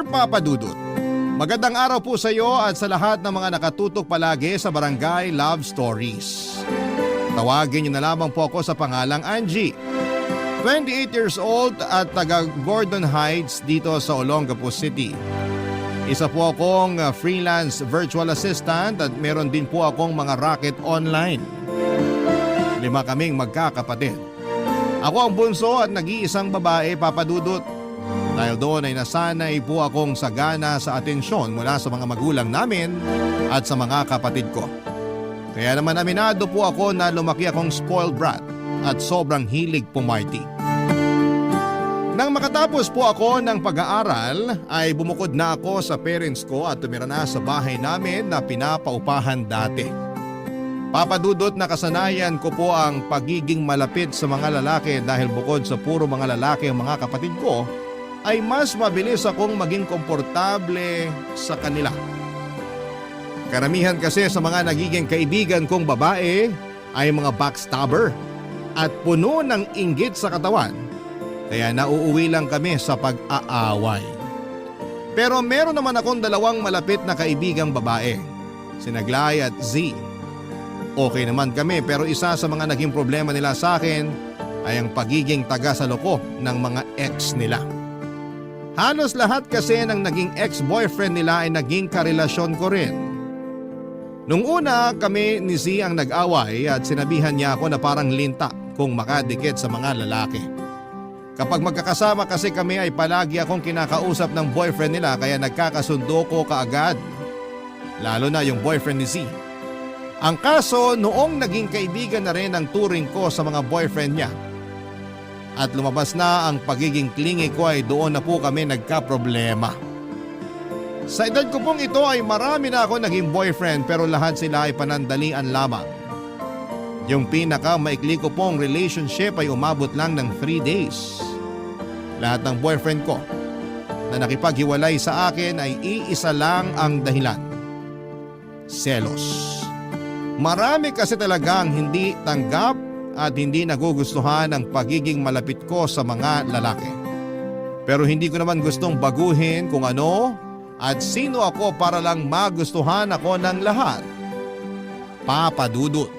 Papa Dudut. Magandang araw po sa iyo at sa lahat ng mga nakatutok palagi sa Barangay Love Stories. Tawagin niyo na lamang po ako sa pangalang Angie. 28 years old at taga Gordon Heights dito sa Olongapo City. Isa po akong freelance virtual assistant at meron din po akong mga racket online. 5 kaming magkakapatid. Ako ang bunso at nag-iisang babae, Papa Dudut. Dahil doon ay nasanay po akong sagana sa atensyon mula sa mga magulang namin at sa mga kapatid ko. Kaya naman aminado po ako na lumaki akong spoiled brat at sobrang hilig pumarty. Nang makatapos po ako ng pag-aaral ay bumukod na ako sa parents ko at tumira na sa bahay namin na pinapaupahan dati. Papa Dudut, nakasanayan ko po ang pagiging malapit sa mga lalaki dahil bukod sa puro mga lalaki ang mga kapatid ko, ay mas mabilis akong maging komportable sa kanila. Karamihan kasi sa mga nagiging kaibigan kong babae ay mga backstabber at puno ng inggit sa katawan, kaya nauuwi lang kami sa pag-aaway. Pero meron naman akong 2 malapit na kaibigang babae, sina Glay at Z. Okay naman kami pero isa sa mga naging problema nila sa akin ay ang pagiging taga-saloko ng mga ex nila. Halos lahat kasi ng naging ex-boyfriend nila ay naging karelasyon ko rin. Nung una kami ni Z ang nag-away at sinabihan niya ako na parang linta kung makadikit sa mga lalaki. Kapag magkakasama kasi kami ay palagi akong kinakausap ng boyfriend nila kaya nagkakasundo ko kaagad. Lalo na yung boyfriend ni Z. Ang kaso noong naging kaibigan na rin ang turing ko sa mga boyfriend niya. At lumabas na ang pagiging clingy ko ay doon na po kami nagka-problema. Sa edad ko pong ito ay marami na ako naging boyfriend pero lahat sila ay panandalian lamang. Yung pinaka maikli ko pong relationship ay umabot lang ng 3 days. Lahat ng boyfriend ko na nakipaghiwalay sa akin ay iisa lang ang dahilan. Selos. Marami kasi talagang hindi tanggap at hindi nagugustuhan ang pagiging malapit ko sa mga lalaki. Pero hindi ko naman gustong baguhin kung ano at sino ako para lang magustuhan ako ng lahat. Papa Dudut.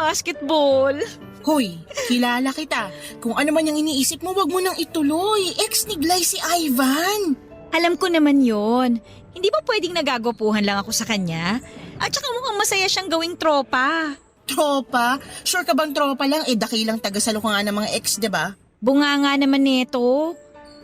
Basketball. Hoy, kilala kita. Kung ano man yung iniisip mo, wag mo nang ituloy. Ex ni Glay si Ivan. Alam ko naman yon. Hindi ba pwedeng nagagopuhan lang ako sa kanya? At saka mukhang masaya siyang gawing tropa. Tropa? Sure ka bang tropa lang? Dakilang tagasalo ka nga ng mga ex, diba? Bunga nga naman neto.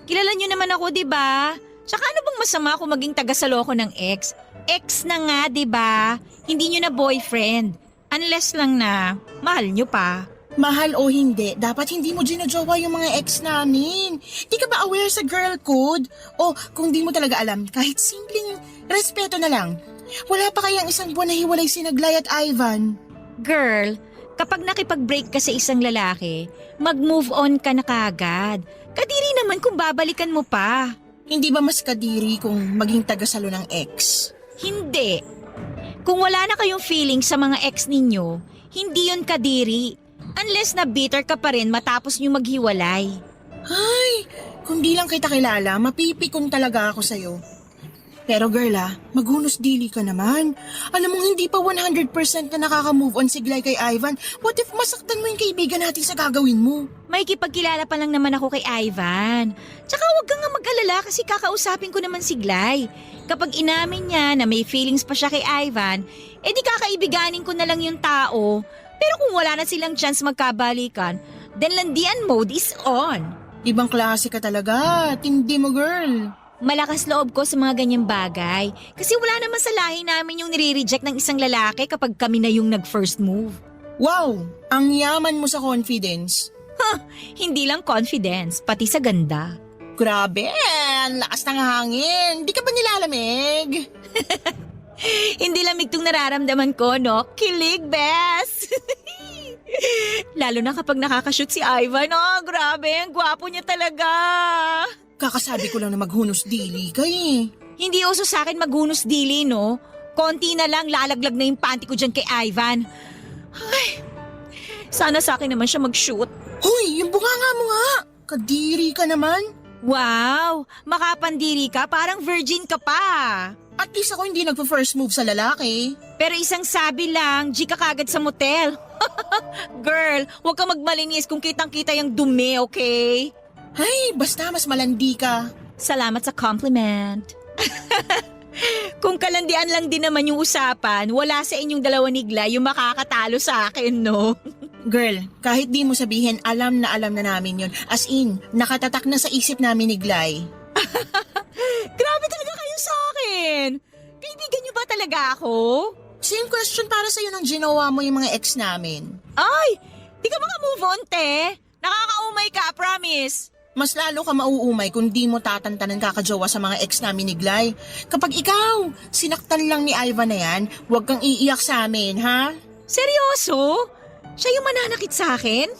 Kilala niyo naman ako, diba? Tsaka ano bang masama kung maging tagasalo ko ng ex? Ex na nga, diba? Hindi niyo na boyfriend. Unless lang na mahal nyo pa. Mahal o hindi, dapat hindi mo ginajowa yung mga ex namin. Di ka ba aware sa girl code? O kung di mo talaga alam, kahit simpleng respeto na lang. Wala pa kayang 1 buwan na hiwalay si Glay at Ivan? Girl, kapag nakipag-break ka sa isang lalaki, mag-move on ka na kaagad. Kadiri naman kung babalikan mo pa. Hindi ba mas kadiri kung maging tagasalo ng ex? Hindi. Kung wala na kayong feeling sa mga ex ninyo, hindi yon kadiri. Unless na bitter ka pa rin matapos nyo maghiwalay. Ay, kung di lang kita kilala, mapipikon talaga ako sa'yo. Pero girl maghunos dili ka naman. Alam mong hindi pa 100% na nakaka-move on si Glay kay Ivan. What if masaktan mo yung kaibigan natin sa gagawin mo? May kipagkilala pa lang naman ako kay Ivan. Tsaka huwag kang nga mag-alala kasi kakausapin ko naman si Glay. Kapag inamin niya na may feelings pa siya kay Ivan, di kakaibiganin ko na lang yung tao. Pero kung wala na silang chance magkabalikan, then landian mode is on. Ibang klase ka talaga. Tindi mo, girl. Malakas loob ko sa mga ganyang bagay. Kasi wala naman sa lahi namin yung nire-reject ng isang lalaki kapag kami na yung nag-first move. Wow, ang yaman mo sa confidence. Hindi lang confidence, pati sa ganda. Grabe, ang lakas ng hangin. Di ka ba nilalamig? Hindi lamig tong nararamdaman ko, no? Kilig, bes! Lalo na kapag nakakashoot si Ivan. Oh, grabe, ang gwapo niya talaga. Kakasabi ko lang na maghunos dili ka eh. Hindi uso sa akin maghunos dili, no? Konti na lang, lalaglag na yung panty ko dyan kay Ivan. Ay, sana sa akin naman siya mag-shoot. Hoy, yung bunganga mo nga. Kadiri ka naman. Wow, makapandiri ka, parang virgin ka pa. At least ako hindi nagpa-first move sa lalaki. Pero isang sabi lang, G ka kagad sa motel. Girl, huwag ka magmalinis kung kitang-kita yung dumi, okay? Ay, basta mas malandi ka. Salamat sa compliment. Kung kalandian lang din naman yung usapan, wala sa inyong dalawa ni Glay yung makakatalo sa akin, no? Girl, kahit di mo sabihin, alam na namin yon. As in, nakatatak na sa isip namin ni Glay. Grabe talaga kayo sa akin. Kaibigan niyo ba talaga ako? Same question para sa'yo nang ginawa mo yung mga ex namin. Ay, di ka move on, te. Nakakaumay ka, promise. Mas lalo ka mauumay kung di mo tatantanan kakajowa sa mga ex namin ni Glay. Kapag ikaw, sinaktan lang ni Ivan na yan, huwag kang iiyak sa amin, ha? Seryoso? Siya yung mananakit sa akin?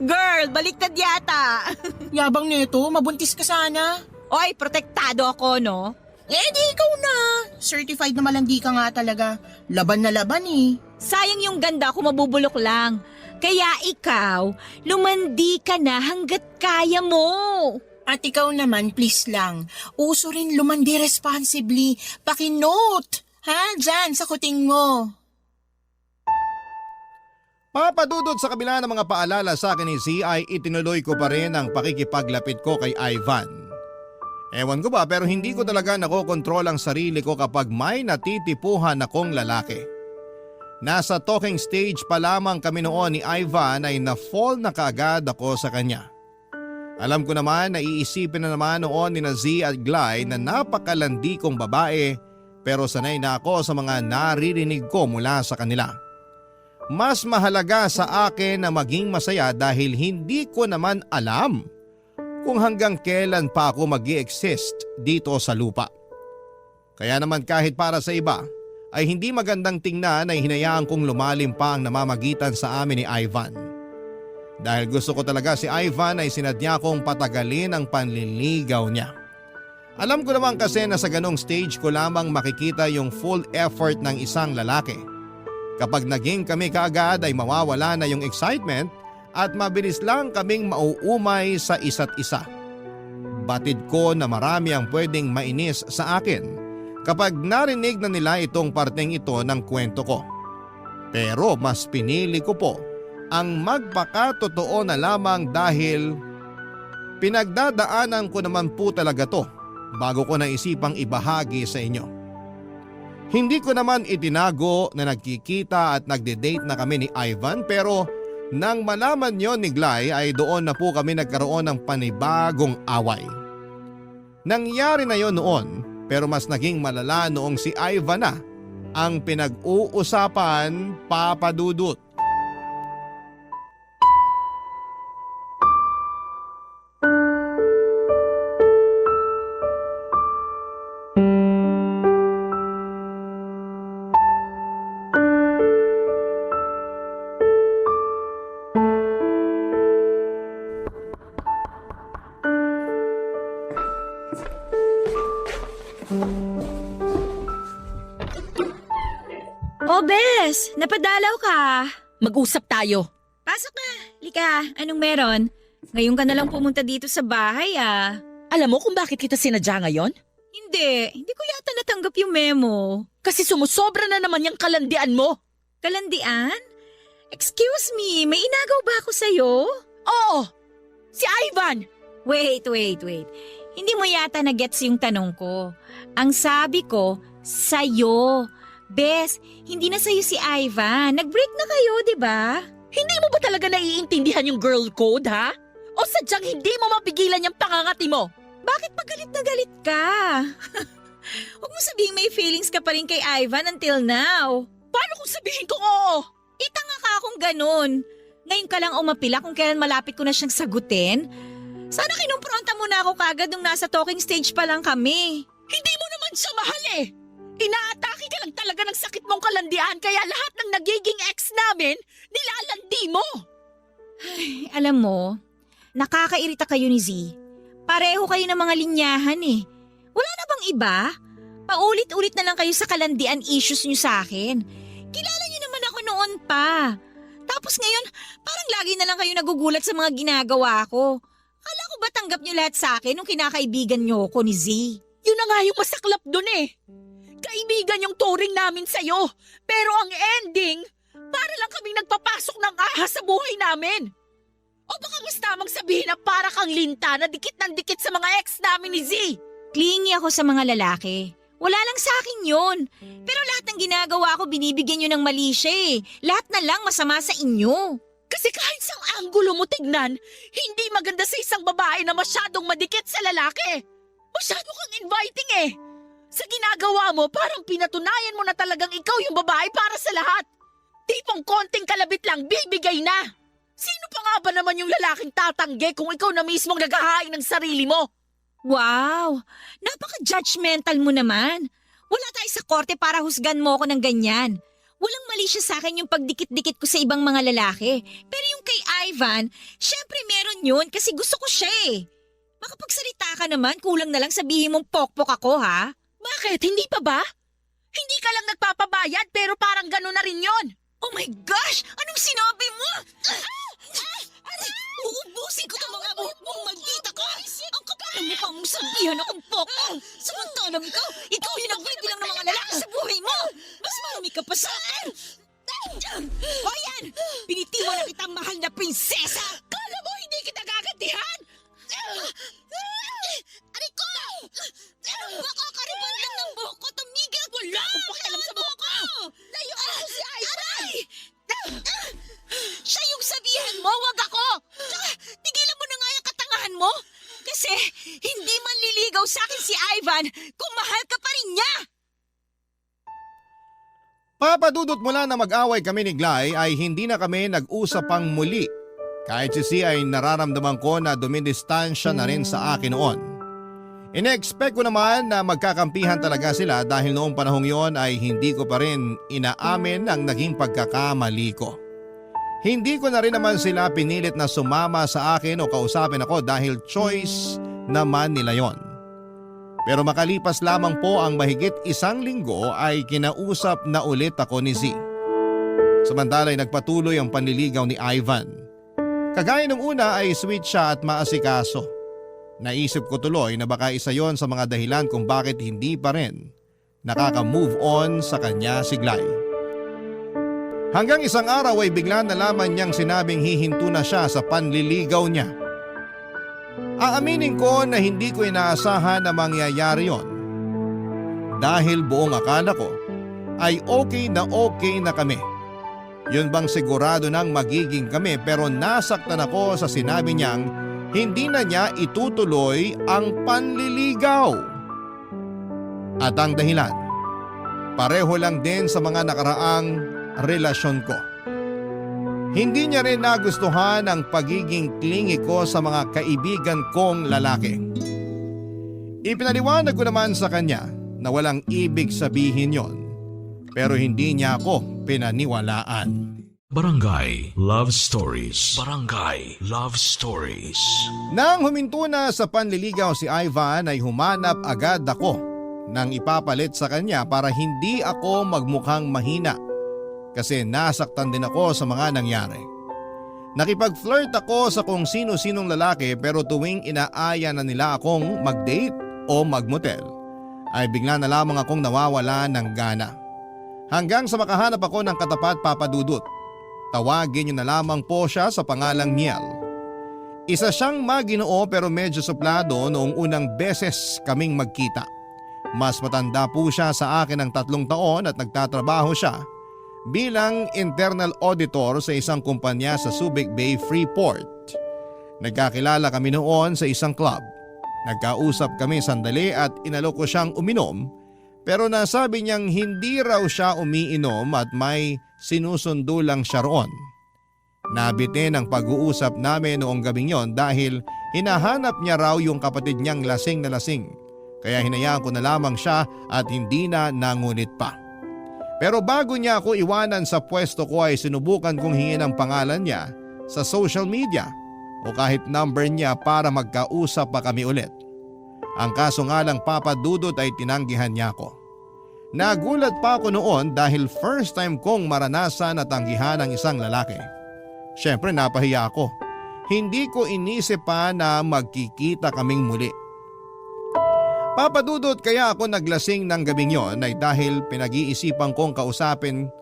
Girl, baliktad yata. Yabang nito, mabuntis ka sana. Oy, protektado ako, no? Eh di ikaw na. Certified na malandi ka nga talaga. Laban na laban eh. Sayang yung ganda kung mabubulok lang. Kaya ikaw, lumandi ka na hanggat kaya mo. At ikaw naman, please lang. Uso rin lumandi responsibly. Pakinote. Ha? Diyan, sa kuting mo. Papadudot sa kabila ng mga paalala sa akin ni Z ay itinuloy ko pa rin ang pakikipaglapit ko kay Ivan. Ewan ko ba pero hindi ko talaga nakokontrol ang sarili ko kapag may natitipuhan akong lalaki. Nasa talking stage pa lamang kami noon ni Ivan ay na-fall na kaagad ako sa kanya. Alam ko naman na iisipin na naman noon ni Z at Glay na napakalandi kong babae pero sanay na ako sa mga naririnig ko mula sa kanila. Mas mahalaga sa akin na maging masaya dahil hindi ko naman alam kung hanggang kailan pa ako mag-i-exist dito sa lupa. Kaya naman kahit para sa iba ay hindi magandang tingnan ay hinayaan kong lumalim pa ang namamagitan sa amin ni Ivan. Dahil gusto ko talaga si Ivan ay sinadya kong patagalin ang panliligaw niya. Alam ko naman kasi na sa ganong stage ko lamang makikita yung full effort ng isang lalaki. Kapag naging kami kaagad ay mawawala na yung excitement at mabilis lang kaming mauumay sa isa't isa. Batid ko na marami ang pwedeng mainis sa akin kapag narinig na nila itong parteng ito ng kwento ko. Pero mas pinili ko po ang magpakatotoo na lamang dahil pinagdadaanan ko naman po talaga to bago ko naisipang ibahagi sa inyo. Hindi ko naman itinago na nagkikita at nagde-date na kami ni Ivan pero nang malaman yon ni Glay ay doon na po kami nagkaroon ng panibagong away. Nangyari na yon noon pero mas naging malala noong si Ivan na ang pinag-uusapan, papadudot. Oh, Bes, napadalaw ka. Mag-usap tayo. Pasok na. Lika, anong meron? Ngayon ka na lang pumunta dito sa bahay, ah. Alam mo kung bakit kita sinadya ngayon? Hindi ko yata natanggap yung memo. Kasi sumusobra na naman yung kalandian mo. Kalandian? Excuse me, may inagaw ba ako sa'yo? Oo, si Ivan. Wait. Hindi mo yata na-gets yung tanong ko. Ang sabi ko, sa'yo. Bes, hindi na sa'yo si Ivan. Nag-break na kayo, di ba? Hindi mo ba talaga naiintindihan yung girl code, ha? O sadyang hindi mo mapigilan yung pangangati mo? Bakit pa galit na galit ka? Huwag mo sabihin may feelings ka pa rin kay Ivan until now. Paano kung sabihin ko oo? Itanga ka akong ganun. Ngayon ka lang umapila kung kailan malapit ko na siyang sagutin. Sana kinumpronta mo na ako kagad nung nasa talking stage pa lang kami. Hindi mo naman siya mahal eh. Inaatake ka lang talaga ng sakit mong kalandian kaya lahat ng nagiging ex namin, nilalandi mo. Alam mo, nakakairita kayo ni Z. Pareho kayo ng mga linyahan eh. Wala na bang iba? Paulit-ulit na lang kayo sa kalandian issues niyo sa akin. Kilala niyo naman ako noon pa. Tapos ngayon, parang lagi na lang kayo nagugulat sa mga ginagawa ko. Kala ko ba tanggap niyo lahat sa akin nung kinakaibigan niyo ko ni Z? Yun na nga yung masaklap dun eh. Kaibigan yung turing namin sa'yo. Pero ang ending, para lang kaming nagpapasok ng ahas sa buhay namin. O baka mas tamang sabihin na para kang linta na dikit ng dikit sa mga ex namin ni Z. Clingy ako sa mga lalaki. Wala lang sa akin yun. Pero lahat ng ginagawa ko binibigyan nyo ng mali siya eh. Lahat na lang masama sa inyo. Kasi kahit sa anggulo mo tignan, hindi maganda sa isang babae na masyadong madikit sa lalaki. Masyado kang inviting eh. Sa ginagawa mo, parang pinatunayan mo na talagang ikaw yung babae para sa lahat. Tipong konting kalabit lang, bibigay na. Sino pa nga ba naman yung lalaking tatanggi kung ikaw na mismong naghahain ng sarili mo? Wow! Napaka-judgmental mo naman. Wala tayo sa korte para husgan mo ako ng ganyan. Walang mali siya sa akin yung pagdikit-dikit ko sa ibang mga lalaki. Pero yung kay Ivan, syempre meron yun kasi gusto ko siya eh. Makapagsalita ka naman, kulang na lang sabihin mong pokpok ako ha? Bakit? Hindi pa ba? Hindi ka lang nagpapabayad pero parang gano'n na rin yon. Oh my gosh! Anong sinabi mo? Uubusin ko itong mga buhok maldita ka! Ang kapal ng mukha mong sabihan akong pokpok! Samantalang ikaw yung nagbibilang ng mga lalaki sa buhay mo! Mas marami ka pa sa akin! O yan! Binitiwan na kitang mahal na prinsesa! Kala mo hindi kita gagantihan? Aray ko! Baka kariband lang ng buhok ko! Tumigil! Wala akong pakialam sa buhok ko! Layo ka si Ivan! Aray! Siya yung sabihan mo, wag ako! Tsaka, tigilan mo na nga yung katangahan mo! Kasi hindi man liligaw sa akin si Ivan kung mahal ka pa rin niya! Papadudot mula na mag-away kami ni Glay ay hindi na kami nag-usap pang muli. Kahit si C ay nararamdaman ko na dumidistansya na rin sa akin noon. Ine-expect ko naman na magkakampihan talaga sila dahil noong panahong yon ay hindi ko pa rin inaamin ang naging pagkakamali ko. Hindi ko na rin naman sila pinilit na sumama sa akin o kausapin ako dahil choice naman nila yon. Pero makalipas lamang po ang mahigit 1 linggo ay kinausap na ulit ako ni Z. Samantala'y nagpatuloy ang panliligaw ni Ivan. Kagaya nung una ay sweet siya at maasikaso. Naisip ko tuloy na baka isa yon sa mga dahilan kung bakit hindi pa rin nakaka-move on sa kanya si Glay. Hanggang isang araw ay bigla na lamang niyang sinabing hihinto na siya sa panliligaw niya. Aaminin ko na hindi ko inaasahan na mangyayari yon. Dahil buong akala ko ay okay na kami. Yun bang sigurado nang magiging kami pero nasaktan ako sa sinabi niyang hindi na niya itutuloy ang panliligaw. At ang dahilan, pareho lang din sa mga nakaraang relasyon ko. Hindi niya rin nagustuhan ang pagiging clingy ko sa mga kaibigan kong lalaki. Ipinaliwanag ko naman sa kanya na walang ibig sabihin yon, pero hindi niya ako pinaniwalaan. Barangay Love Stories. Barangay Love Stories. Nang huminto na sa panliligaw si Ivan ay humanap agad ako nang ipapalit sa kanya para hindi ako magmukhang mahina kasi nasaktan din ako sa mga nangyari. Nakipag-flirt ako sa kung sino-sinong lalaki pero tuwing inaaya na nila akong mag-date o mag-motel ay bigla na lamang akong nawawala ng gana. Hanggang sa makahanap ako ng katapat papadudot. Tawagin niyo na lamang po siya sa pangalang Miel. Isa siyang maginoo pero medyo suplado noong unang beses kaming magkita. Mas matanda po siya sa akin ng 3 taon at nagtatrabaho siya bilang internal auditor sa isang kumpanya sa Subic Bay, Freeport. Nagkakilala kami noon sa isang club. Nagkausap kami sandali at inalok ko siyang uminom Pero nasabi niyang hindi raw siya umiinom at may sinusundo lang siya roon. Nabitin ang pag-uusap namin noong gabing yon dahil hinahanap niya raw yung kapatid niyang lasing na lasing. Kaya hinayaan ko na lamang siya at hindi na nangunit pa. Pero bago niya ako iwanan sa pwesto ko ay sinubukan kong hingin ang pangalan niya sa social media o kahit number niya para magkausap pa kami ulit. Ang kaso nga lang Papa Dudut ay tinanggihan niya ako. Nagulat pa ako noon dahil first time kong maranasan at tanggihan ng isang lalaki. Siyempre napahiya ako. Hindi ko inisip pa na magkikita kaming muli. Papa Dudut, kaya ako naglasing ng gabing yon ay dahil pinag-iisipan kong kausapin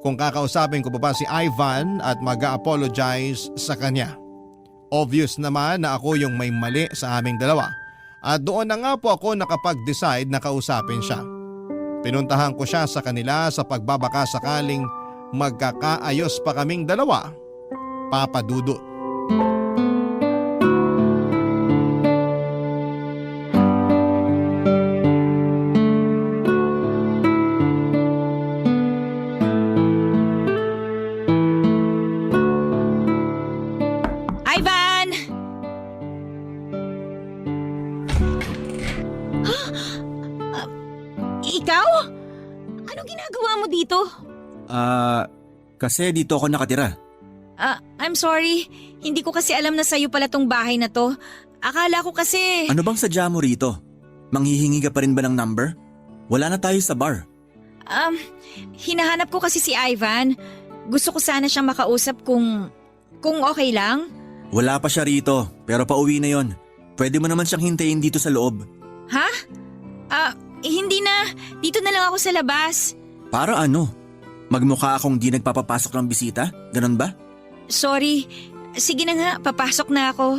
kung kakausapin ko pa ba si Ivan at mag-apologize sa kanya. Obvious naman na ako yung may mali sa aming dalawa at doon na nga po ako nakapag-decide na kausapin siya. Pinuntahan ko siya sa kanila sa pagbabaka sakaling magkakaayos pa kaming dalawa, Papa Dudut. Ivan! Ikaw? Anong ginagawa mo dito? Kasi dito ako nakatira. I'm sorry. Hindi ko kasi alam na sa'yo pala tong bahay na to. Akala ko kasi… Ano bang sadya mo rito? Manghihingi ka pa rin ba ng number? Wala na tayo sa bar. Hinahanap ko kasi si Ivan. Gusto ko sana siyang makausap kung okay lang. Wala pa siya rito, pero pauwi na yon. Pwede mo naman siyang hintayin dito sa loob. Ha? Hindi na. Dito na lang ako sa labas. Para ano? Magmukha akong di nagpapapasok ng bisita? Ganon ba? Sorry. Sige na nga, papasok na ako.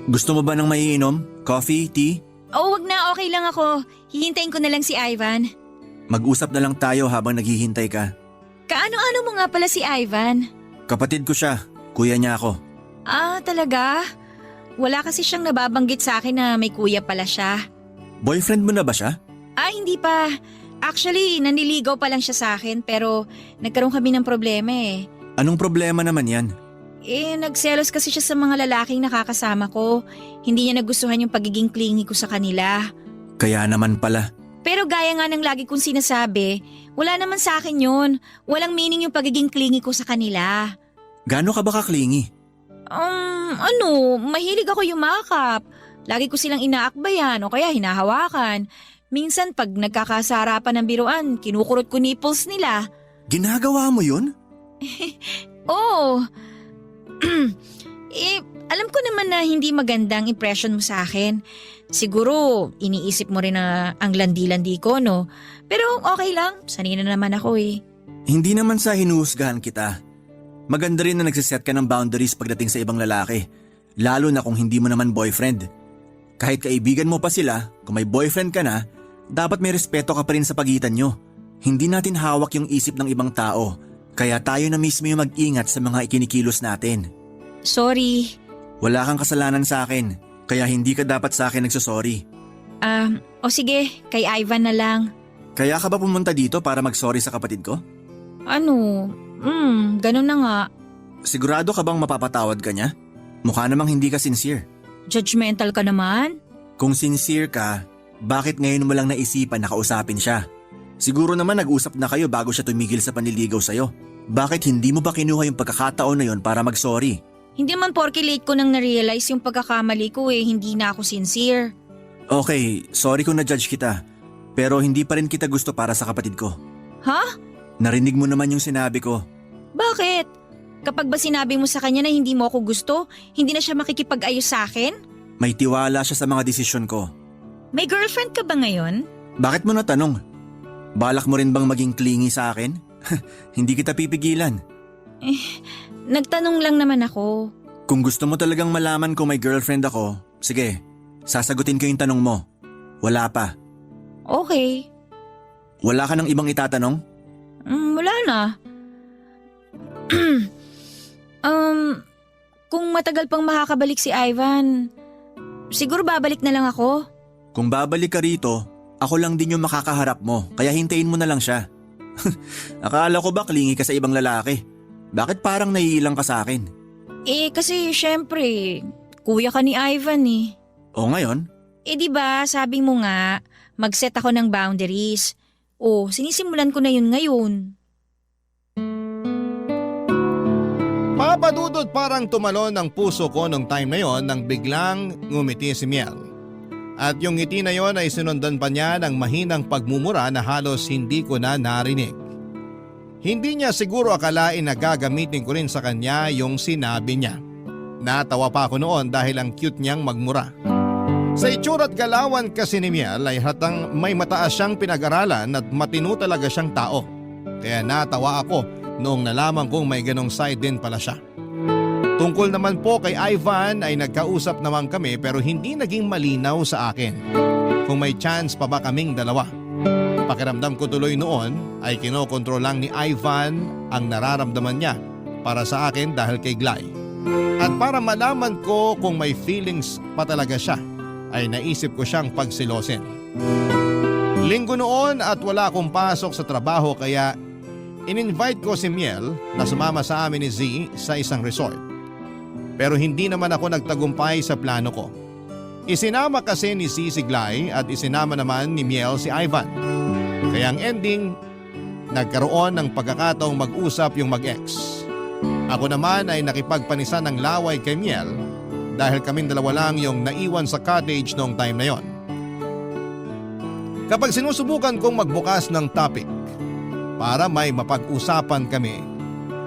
Gusto mo ba ng maiinom? Coffee? Tea? Oh, wag na. Okay lang ako. Hihintayin ko na lang si Ivan. Mag-usap na lang tayo habang naghihintay ka. Kaano-ano mo nga pala si Ivan? Kapatid ko siya. Kuya niya ako. Talaga? Wala kasi siyang nababanggit sa akin na may kuya pala siya. Boyfriend mo na ba siya? Hindi pa. Actually, naniligaw pa lang siya sa akin pero nagkaroon kami ng problema eh. Anong problema naman yan? Nagselos kasi siya sa mga lalaking nakakasama ko. Hindi niya nagustuhan yung pagiging clingy ko sa kanila. Kaya naman pala. Pero gaya nga ng lagi kong sinasabi, wala naman sa akin yun. Walang meaning yung pagiging clingy ko sa kanila. Gaano ka ba kaklingi? Mahilig ako yumakap. Lagi ko silang inaakbayan o kaya hinahawakan. Minsan pag nagkakasarapan ng biruan, kinukurot ko nipples nila. Ginagawa mo yun? Oo. Alam ko naman na hindi magandang impression mo sa akin. Siguro, iniisip mo rin na ang landi-landi ko, no? Pero okay lang, sanay na naman ako eh. Hindi naman sa hinuhusgahan kita. Maganda rin na nagsiset ka ng boundaries pagdating sa ibang lalaki. Lalo na kung hindi mo naman boyfriend. Kahit kaibigan mo pa sila, kung may boyfriend ka na, dapat may respeto ka pa rin sa pagitan nyo. Hindi natin hawak yung isip ng ibang tao. Kaya tayo na mismo yung mag-ingat sa mga ikinikilos natin. Sorry. Wala kang kasalanan sa akin, kaya hindi ka dapat sa akin nagsosorry. O sige, kay Ivan na lang. Kaya ka ba pumunta dito para mag-sorry sa kapatid ko? Ganun na nga. Sigurado ka bang mapapatawad ka niya? Mukha namang hindi ka sincere. Judgmental ka naman? Kung sincere ka, bakit ngayon mo lang naisipan na kausapin siya? Siguro naman nag-usap na kayo bago siya tumigil sa panliligaw sa'yo. Bakit hindi mo ba kinuha yung pagkakataon na yon para mag-sorry? Hindi man porke late ko nang na-realize yung pagkakamali ko hindi na ako sincere. Okay, sorry kung na-judge kita. Pero hindi pa rin kita gusto para sa kapatid ko. Ha? Narinig mo naman yung sinabi ko. Bakit? Kapag ba sinabi mo sa kanya na hindi mo ako gusto, hindi na siya makikipag-ayos sa akin? May tiwala siya sa mga desisyon ko. May girlfriend ka ba ngayon? Bakit mo natanong? Balak mo rin bang maging clingy sa akin? Hindi kita pipigilan. Nagtanong lang naman ako. Kung gusto mo talagang malaman kung may girlfriend ako, sige, sasagutin ko yung tanong mo. Wala pa. Okay. Wala ka ng ibang itatanong? Wala na. Kung matagal pang makakabalik si Ivan, siguro babalik na lang ako. Kung babalik ka rito, ako lang din yung makakaharap mo, kaya hintayin mo na lang siya. Akala ko ba klingi ka sa ibang lalaki? Bakit parang naiilang ka sa akin? Kasi syempre, kuya ka ni Ivan eh. O ngayon? Di ba, sabi mo nga, mag-set ako ng boundaries. Sinisimulan ko na yun ngayon. Papadudod parang tumalon ang puso ko nung time na yon nang biglang ngumiti si Miel. At yung ngiti na yon ay sinundan pa niya ng mahinang pagmumura na halos hindi ko na narinig. Hindi niya siguro akalain na gagamitin ko rin sa kanya yung sinabi niya. Natawa pa ako noon dahil ang cute niyang magmura. Sa itsura't galawan kasi ni Miel ay hatang may mataas siyang pinag-aralan at matino talaga siyang tao. Kaya natawa ako noong nalaman kong may ganong side din pala siya. Tungkol naman po kay Ivan ay nagkausap naman kami pero hindi naging malinaw sa akin kung may chance pa ba kaming dalawa. Pakiramdam ko tuloy noon ay kinokontrol lang ni Ivan ang nararamdaman niya para sa akin dahil kay Glay. At para malaman ko kung may feelings pa talaga siya ay naisip ko siyang pagsilosin. Linggo noon at wala akong pasok sa trabaho kaya in-invite ko si Miel na sumama sa amin ni Z sa isang resort. Pero hindi naman ako nagtagumpay sa plano ko. Isinama kasi ni Z si Glay at isinama naman ni Miel si Ivan. Kaya ang ending, nagkaroon ng pagkakataong mag-usap yung mag-ex. Ako naman ay nakipagpanisan ng laway kay Miel dahil kaming dalawa lang yung naiwan sa cottage noong time na yon. Kapag sinusubukan kong magbukas ng topic para may mapag-usapan kami,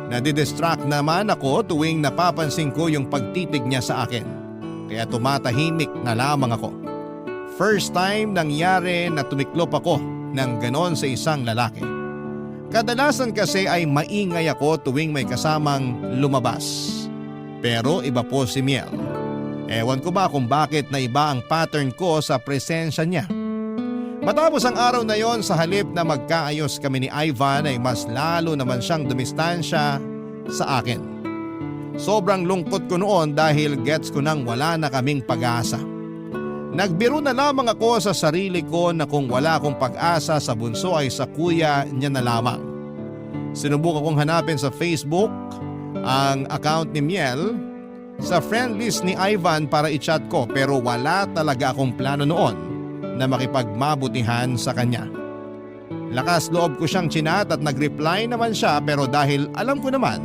nadidistract naman ako tuwing napapansin ko yung pagtitig niya sa akin. Kaya tumatahimik na lamang ako. First time nangyari na tumiklop ako ng ganon sa isang lalaki. Kadalasan kasi ay maingay ako tuwing may kasamang lumabas. Pero iba po si Miel. Ewan ko ba kung bakit na iba ang pattern ko sa presensya niya. Matapos ang araw na yon, sa halip na magkaayos kami ni Ivan ay mas lalo naman siyang dumistansya sa akin. Sobrang lungkot ko noon dahil gets ko nang wala na kaming pag-asa. Nagbiro na lamang ako sa sarili ko na kung wala akong pag-asa sa bunso ay sa kuya niya na lamang. Sinubukan kong hanapin sa Facebook ang account ni Miel sa friend list ni Ivan para i-chat ko pero wala talaga akong plano noon na makipagmabutihan sa kanya. Lakas loob ko siyang chinat at nag-reply naman siya pero dahil alam ko naman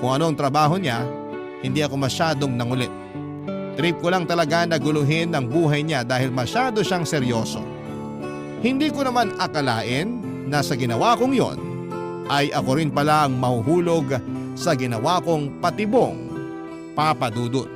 kung anong trabaho niya, hindi ako masyadong nangulit. Trip ko lang talaga na guluhin ang buhay niya dahil masyado siyang seryoso. Hindi ko naman akalain na sa ginawa kong yon ay ako rin pala ang mahuhulog sa ginawa kong patibong papadudot.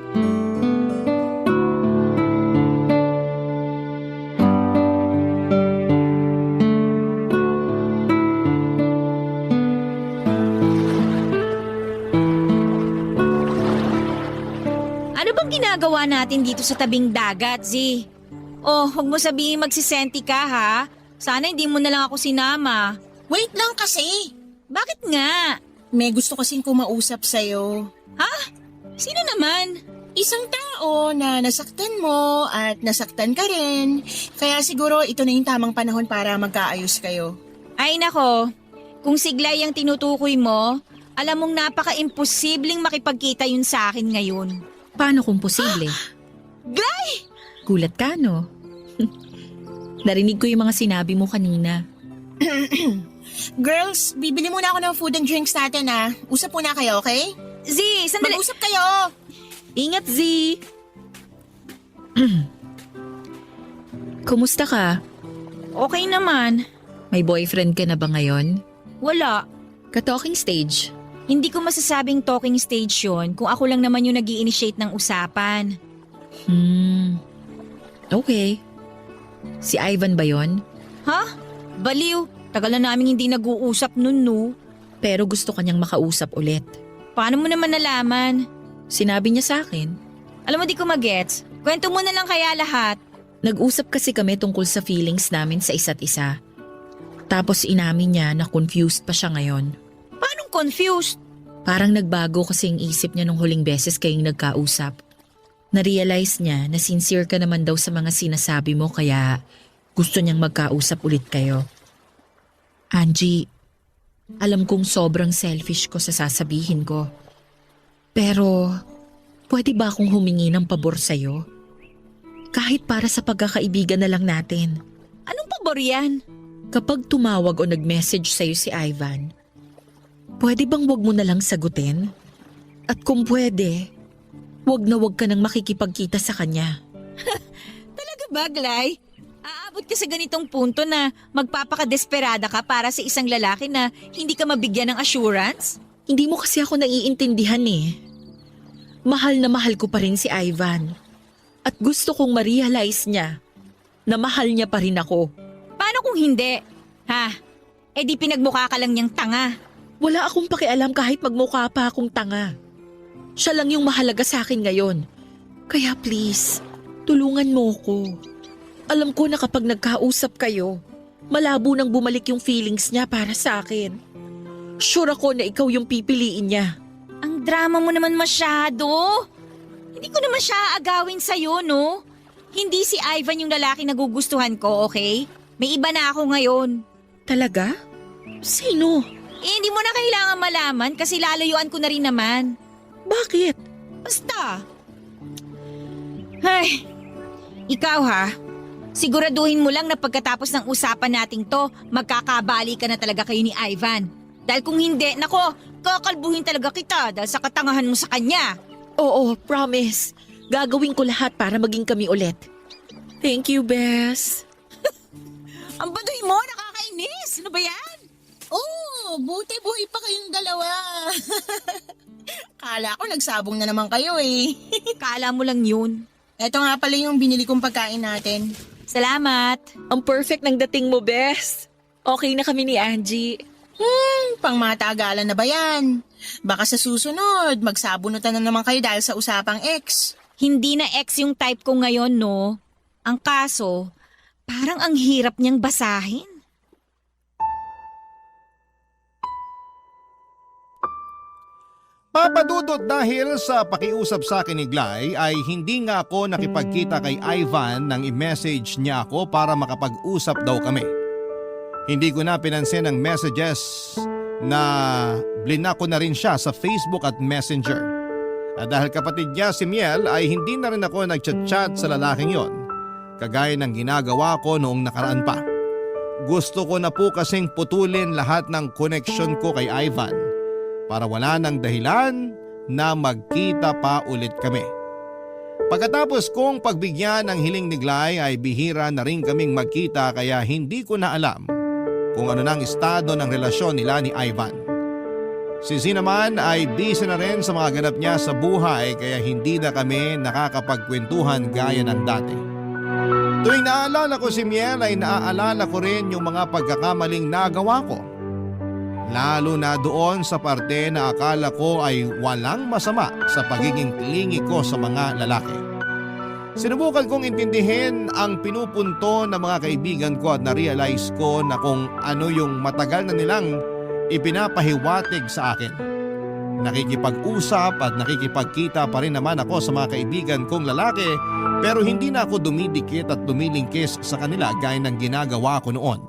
Ano bang ginagawa natin dito sa tabing dagat, Z? Huwag mo sabihin magsisenti ka ha. Sana hindi mo na lang ako sinama. Wait lang kasi. Bakit nga? May gusto kasing kumausap sa'yo. Ha? Sino naman? Isang tao na nasaktan mo at nasaktan ka rin. Kaya siguro ito na yung tamang panahon para magkaayos kayo. Ay nako, kung siglay ang tinutukoy mo, alam mong napaka-imposibleng makipagkita yun sa akin ngayon. Paano kung posible? Glay! Gulat ka, no? Narinig ko yung mga sinabi mo kanina. Girls, bibili muna ako ng food and drinks natin ah. Usap muna kayo, okay? Z, sandali. Mag-usap kayo! Ingat, Z! Kumusta ka? Okay naman. May boyfriend ka na ba ngayon? Wala. Ka-talking stage. Hindi ko masasabing talking stage yun kung ako lang naman yung nag-i-initiate ng usapan. Okay. Si Ivan ba yon? Ha? Baliw. Tagal na namin hindi nag-uusap nun, no? Pero gusto kanyang makausap ulit. Paano mo naman nalaman? Sinabi niya sa akin. Alam mo di ko magets. Kwento mo na lang kaya lahat. Nag-usap kasi kami tungkol sa feelings namin sa isa't isa. Tapos inamin niya na confused pa siya ngayon. Paanong confused? Parang nagbago kasi yung isip niya nung huling beses kayong nagkausap. Na-realize niya na sincere ka naman daw sa mga sinasabi mo kaya gusto niyang magkausap ulit kayo. Angie, alam kong sobrang selfish ko sa sasabihin ko. Pero, pwede ba akong humingi ng pabor sa'yo? Kahit para sa pagkakaibigan na lang natin. Anong pabor yan? Kapag tumawag o nag-message sa'yo si Ivan, pwede bang wag mo na lang sagutin? At kung pwede, wag na wag ka nang makikipagkita sa kanya. Talaga ba, Glay? Aabot ka sa ganitong punto na magpapakadesperada ka para sa isang lalaki na hindi ka mabigyan ng assurance? Hindi mo kasi ako naiintindihan eh. Mahal na mahal ko pa rin si Ivan. At gusto kong ma-realize niya na mahal niya pa rin ako. Paano kung hindi? Ha? Eh di pinagmukha ka lang niyang tanga. Wala akong pakialam kahit magmukha pa akong tanga. Siya lang yung mahalaga sa akin ngayon. Kaya please, tulungan mo ko. Alam ko na kapag nagkausap kayo, malabo nang bumalik yung feelings niya para sa akin. Sure ako na ikaw yung pipiliin niya. Ang drama mo naman masyado. Hindi ko naman siya aagawin sa'yo, no? Hindi si Ivan yung lalaki na gugustuhan ko, okay? May iba na ako ngayon. Talaga? Sino? Eh, hindi mo na kailangan malaman kasi lalayuan ko na rin naman. Bakit? Basta. Ay, ikaw ha? Siguraduhin mo lang na pagkatapos ng usapan nating to, magkakabali ka na talaga kayo ni Ivan. Dahil kung hindi, nako, kakalbuhin talaga kita dahil sa katangahan mo sa kanya. Oo, promise. Gagawin ko lahat para maging kami ulit. Thank you, Bes. Ang baduy mo, nakakainis. Ano ba yan? Oh, buti buhay pa kayong dalawa. Kala ko nagsabong na naman kayo eh. Kala mo lang yun. Eto nga pala yung binili kong pagkain natin. Salamat. Ang perfect ng dating mo, Bes. Okay na kami ni Angie. Pangmatagalan na ba yan? Baka sa susunod, magsabunutan na naman kayo dahil sa usapang ex. Hindi na ex yung type ko ngayon, no? Ang kaso, parang ang hirap niyang basahin. Papadudot dahil sa pakiusap sa akin ni Glay ay hindi nga ako nakipagkita kay Ivan nang i-message niya ako para makapag-usap daw kami. Hindi ko na pinansin ang messages na blinak ko na rin siya sa Facebook at Messenger. At dahil kapatid niya si Miel ay hindi na rin ako nagchat-chat sa lalaking yon, kagaya ng ginagawa ko noong nakaraan pa. Gusto ko na po kasing putulin lahat ng connection ko kay Ivan para wala nang dahilan na magkita pa ulit kami. Pagkatapos kong pagbigyan ng hiling ni Glay ay bihira na rin kaming magkita kaya hindi ko na alam kung ano nang estado ng relasyon nila ni Ivan. Si Z naman ay busy na rin sa mga ganap niya sa buhay kaya hindi na kami nakakapagkwentuhan gaya ng dati. Tuwing naaalala ko si Miel ay naaalala ko rin yung mga pagkakamaling nagawa ko. Lalo na doon sa parte na akala ko ay walang masama sa pagiging clingy ko sa mga lalaki. Sinubukan kong intindihin ang pinupunto ng mga kaibigan ko at na-realize ko na kung ano yung matagal na nilang ipinapahiwatig sa akin. Nakikipag-usap at nakikipagkita pa rin naman ako sa mga kaibigan kong lalaki pero hindi na ako dumidikit at dumilingkis sa kanila gaya ng ginagawa ko noon.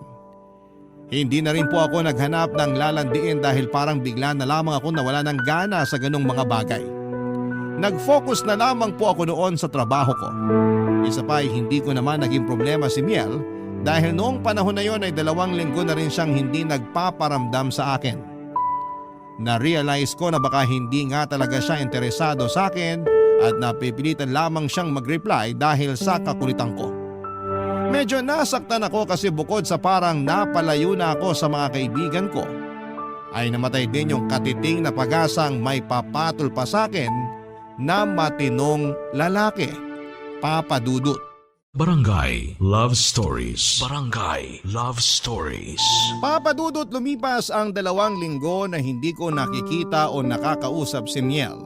Hindi na rin po ako naghanap ng lalandiin dahil parang bigla na lamang ako nawala ng gana sa ganong mga bagay. Nag-focus na lamang po ako noon sa trabaho ko. Isa pa ay hindi ko naman naging problema si Miel dahil noong panahon na yon ay 2 linggo na rin siyang hindi nagpaparamdam sa akin. Na-realize ko na baka hindi nga talaga siya interesado sa akin at napipilitan lamang siyang mag-reply dahil sa kakulitan ko. Medyo nasaktan ako kasi bukod sa parang napalayo na ako sa mga kaibigan ko, ay namatay din yung katiting na pag-asang may papatol pa sa akin na matinong lalaki, Papa Dudut. Barangay Love Stories. Barangay Love Stories. Papa Dudut, lumipas ang 2 linggo na hindi ko nakikita o nakakausap si Miel.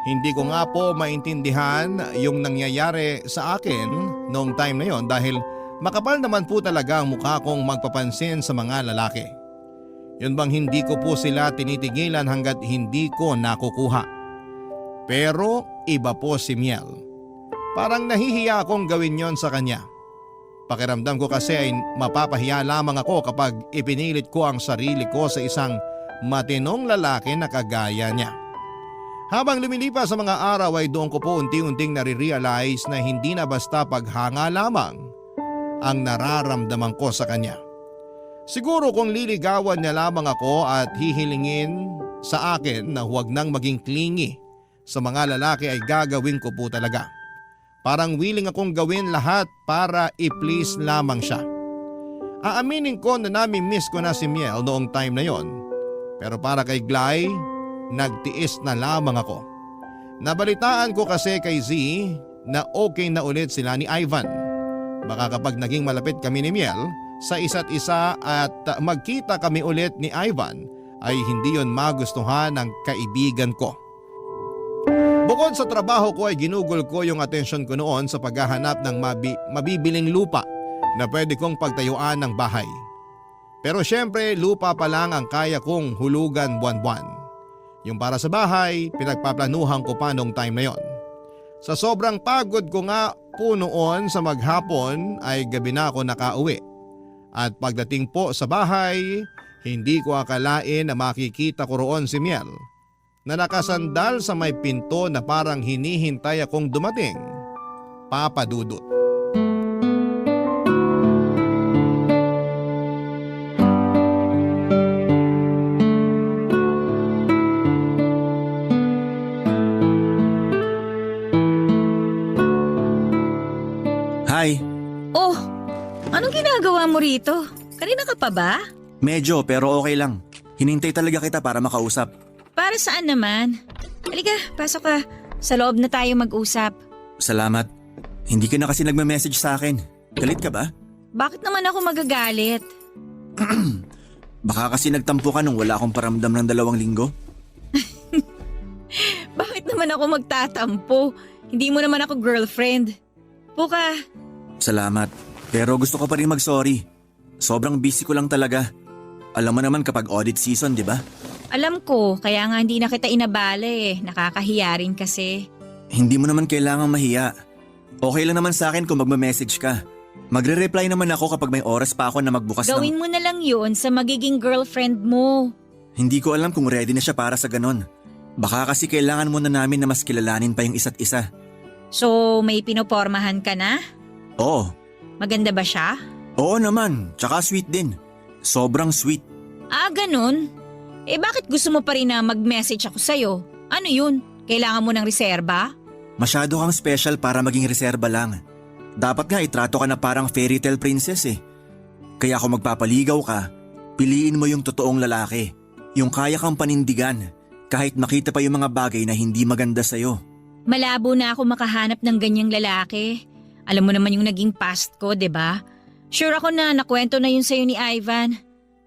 Hindi ko nga po maintindihan yung nangyayari sa akin noong time na yon dahil makapal naman po talaga ang mukha kong magpapansin sa mga lalaki. Yun bang hindi ko po sila tinitigilan hanggat hindi ko nakukuha. Pero iba po si Miel. Parang nahihiya akong gawin yon sa kanya. Pakiramdam ko kasi ay mapapahiya lamang ako kapag ipinilit ko ang sarili ko sa isang matinong lalaki na kagaya niya. Habang lumilipas sa mga araw ay doon ko po unti-unting nare-realize na hindi na basta paghanga lamang ang nararamdaman ko sa kanya. Siguro kung liligawan niya lamang ako at hihilingin sa akin na huwag nang maging clingy sa mga lalaki ay gagawin ko po talaga. Parang willing akong gawin lahat para i-please lamang siya. Aaminin ko na nami-miss ko na si Miel noong time na yon. Pero para kay Glay, nagtiis na lamang ako. Nabalitaan ko kasi kay Z na okay na ulit sila ni Ivan. Baka kapag naging malapit kami ni Miel sa isa't isa at magkita kami ulit ni Ivan ay hindi yon magustuhan ng kaibigan ko. Bukod sa trabaho ko ay ginugol ko yung atensyon ko noon sa paghahanap ng mabibiling lupa na pwede kong pagtayuan ng bahay. Pero syempre lupa pa lang ang kaya kong hulugan buwan-buwan. Yung para sa bahay, pinagpaplanuhan ko pa nung time na yon. Sa sobrang pagod ko nga po noon sa maghapon ay gabi na ako nakauwi. At pagdating po sa bahay, hindi ko akalain na makikita ko roon si Miel na nakasandal sa may pinto na parang hinihintay akong dumating. Papa Dudut. Hi! Oh, anong ginagawa mo rito? Kanina ka pa ba? Medyo pero okay lang. Hinintay talaga kita para makausap. Para saan naman? Halika, pasok ka. Sa loob na tayo mag-usap. Salamat. Hindi ka na kasi nagme-message sa akin. Galit ka ba? Bakit naman ako magagalit? Baka kasi nagtampo ka nung wala akong paramdam ng 2 linggo? Bakit naman ako magtatampo? Hindi mo naman ako girlfriend. Puka. Salamat. Pero gusto ko pa rin mag-sorry. Sobrang busy ko lang talaga. Alam mo naman kapag audit season, di ba? Alam ko, kaya nga hindi na kita inabala eh. Nakakahiya rin kasi. Hindi mo naman kailangang mahiya. Okay lang naman sa akin kung magme-message ka. Magre-reply naman ako kapag may oras pa ako na magbukas Gawin mo na lang yun sa magiging girlfriend mo. Hindi ko alam kung ready na siya para sa ganon. Baka kasi kailangan muna namin na mas kilalanin pa yung isa't isa. So, may pinopormahan ka na? Oo. Maganda ba siya? Oo naman. Tsaka sweet din. Sobrang sweet. Ah, ganun? Eh bakit gusto mo pa rin na mag-message ako sa'yo? Ano yun? Kailangan mo ng reserba? Masyado kang special para maging reserba lang. Dapat nga itrato ka na parang fairy tale princess eh. Kaya kung magpapaligaw ka, piliin mo yung totoong lalaki. Yung kaya kang panindigan kahit makita pa yung mga bagay na hindi maganda sa'yo. Malabo na ako makahanap ng ganyang lalaki. Alam mo naman yung naging past ko, 'di ba? Sure ako na nakwento na yun sa'yo ni Ivan.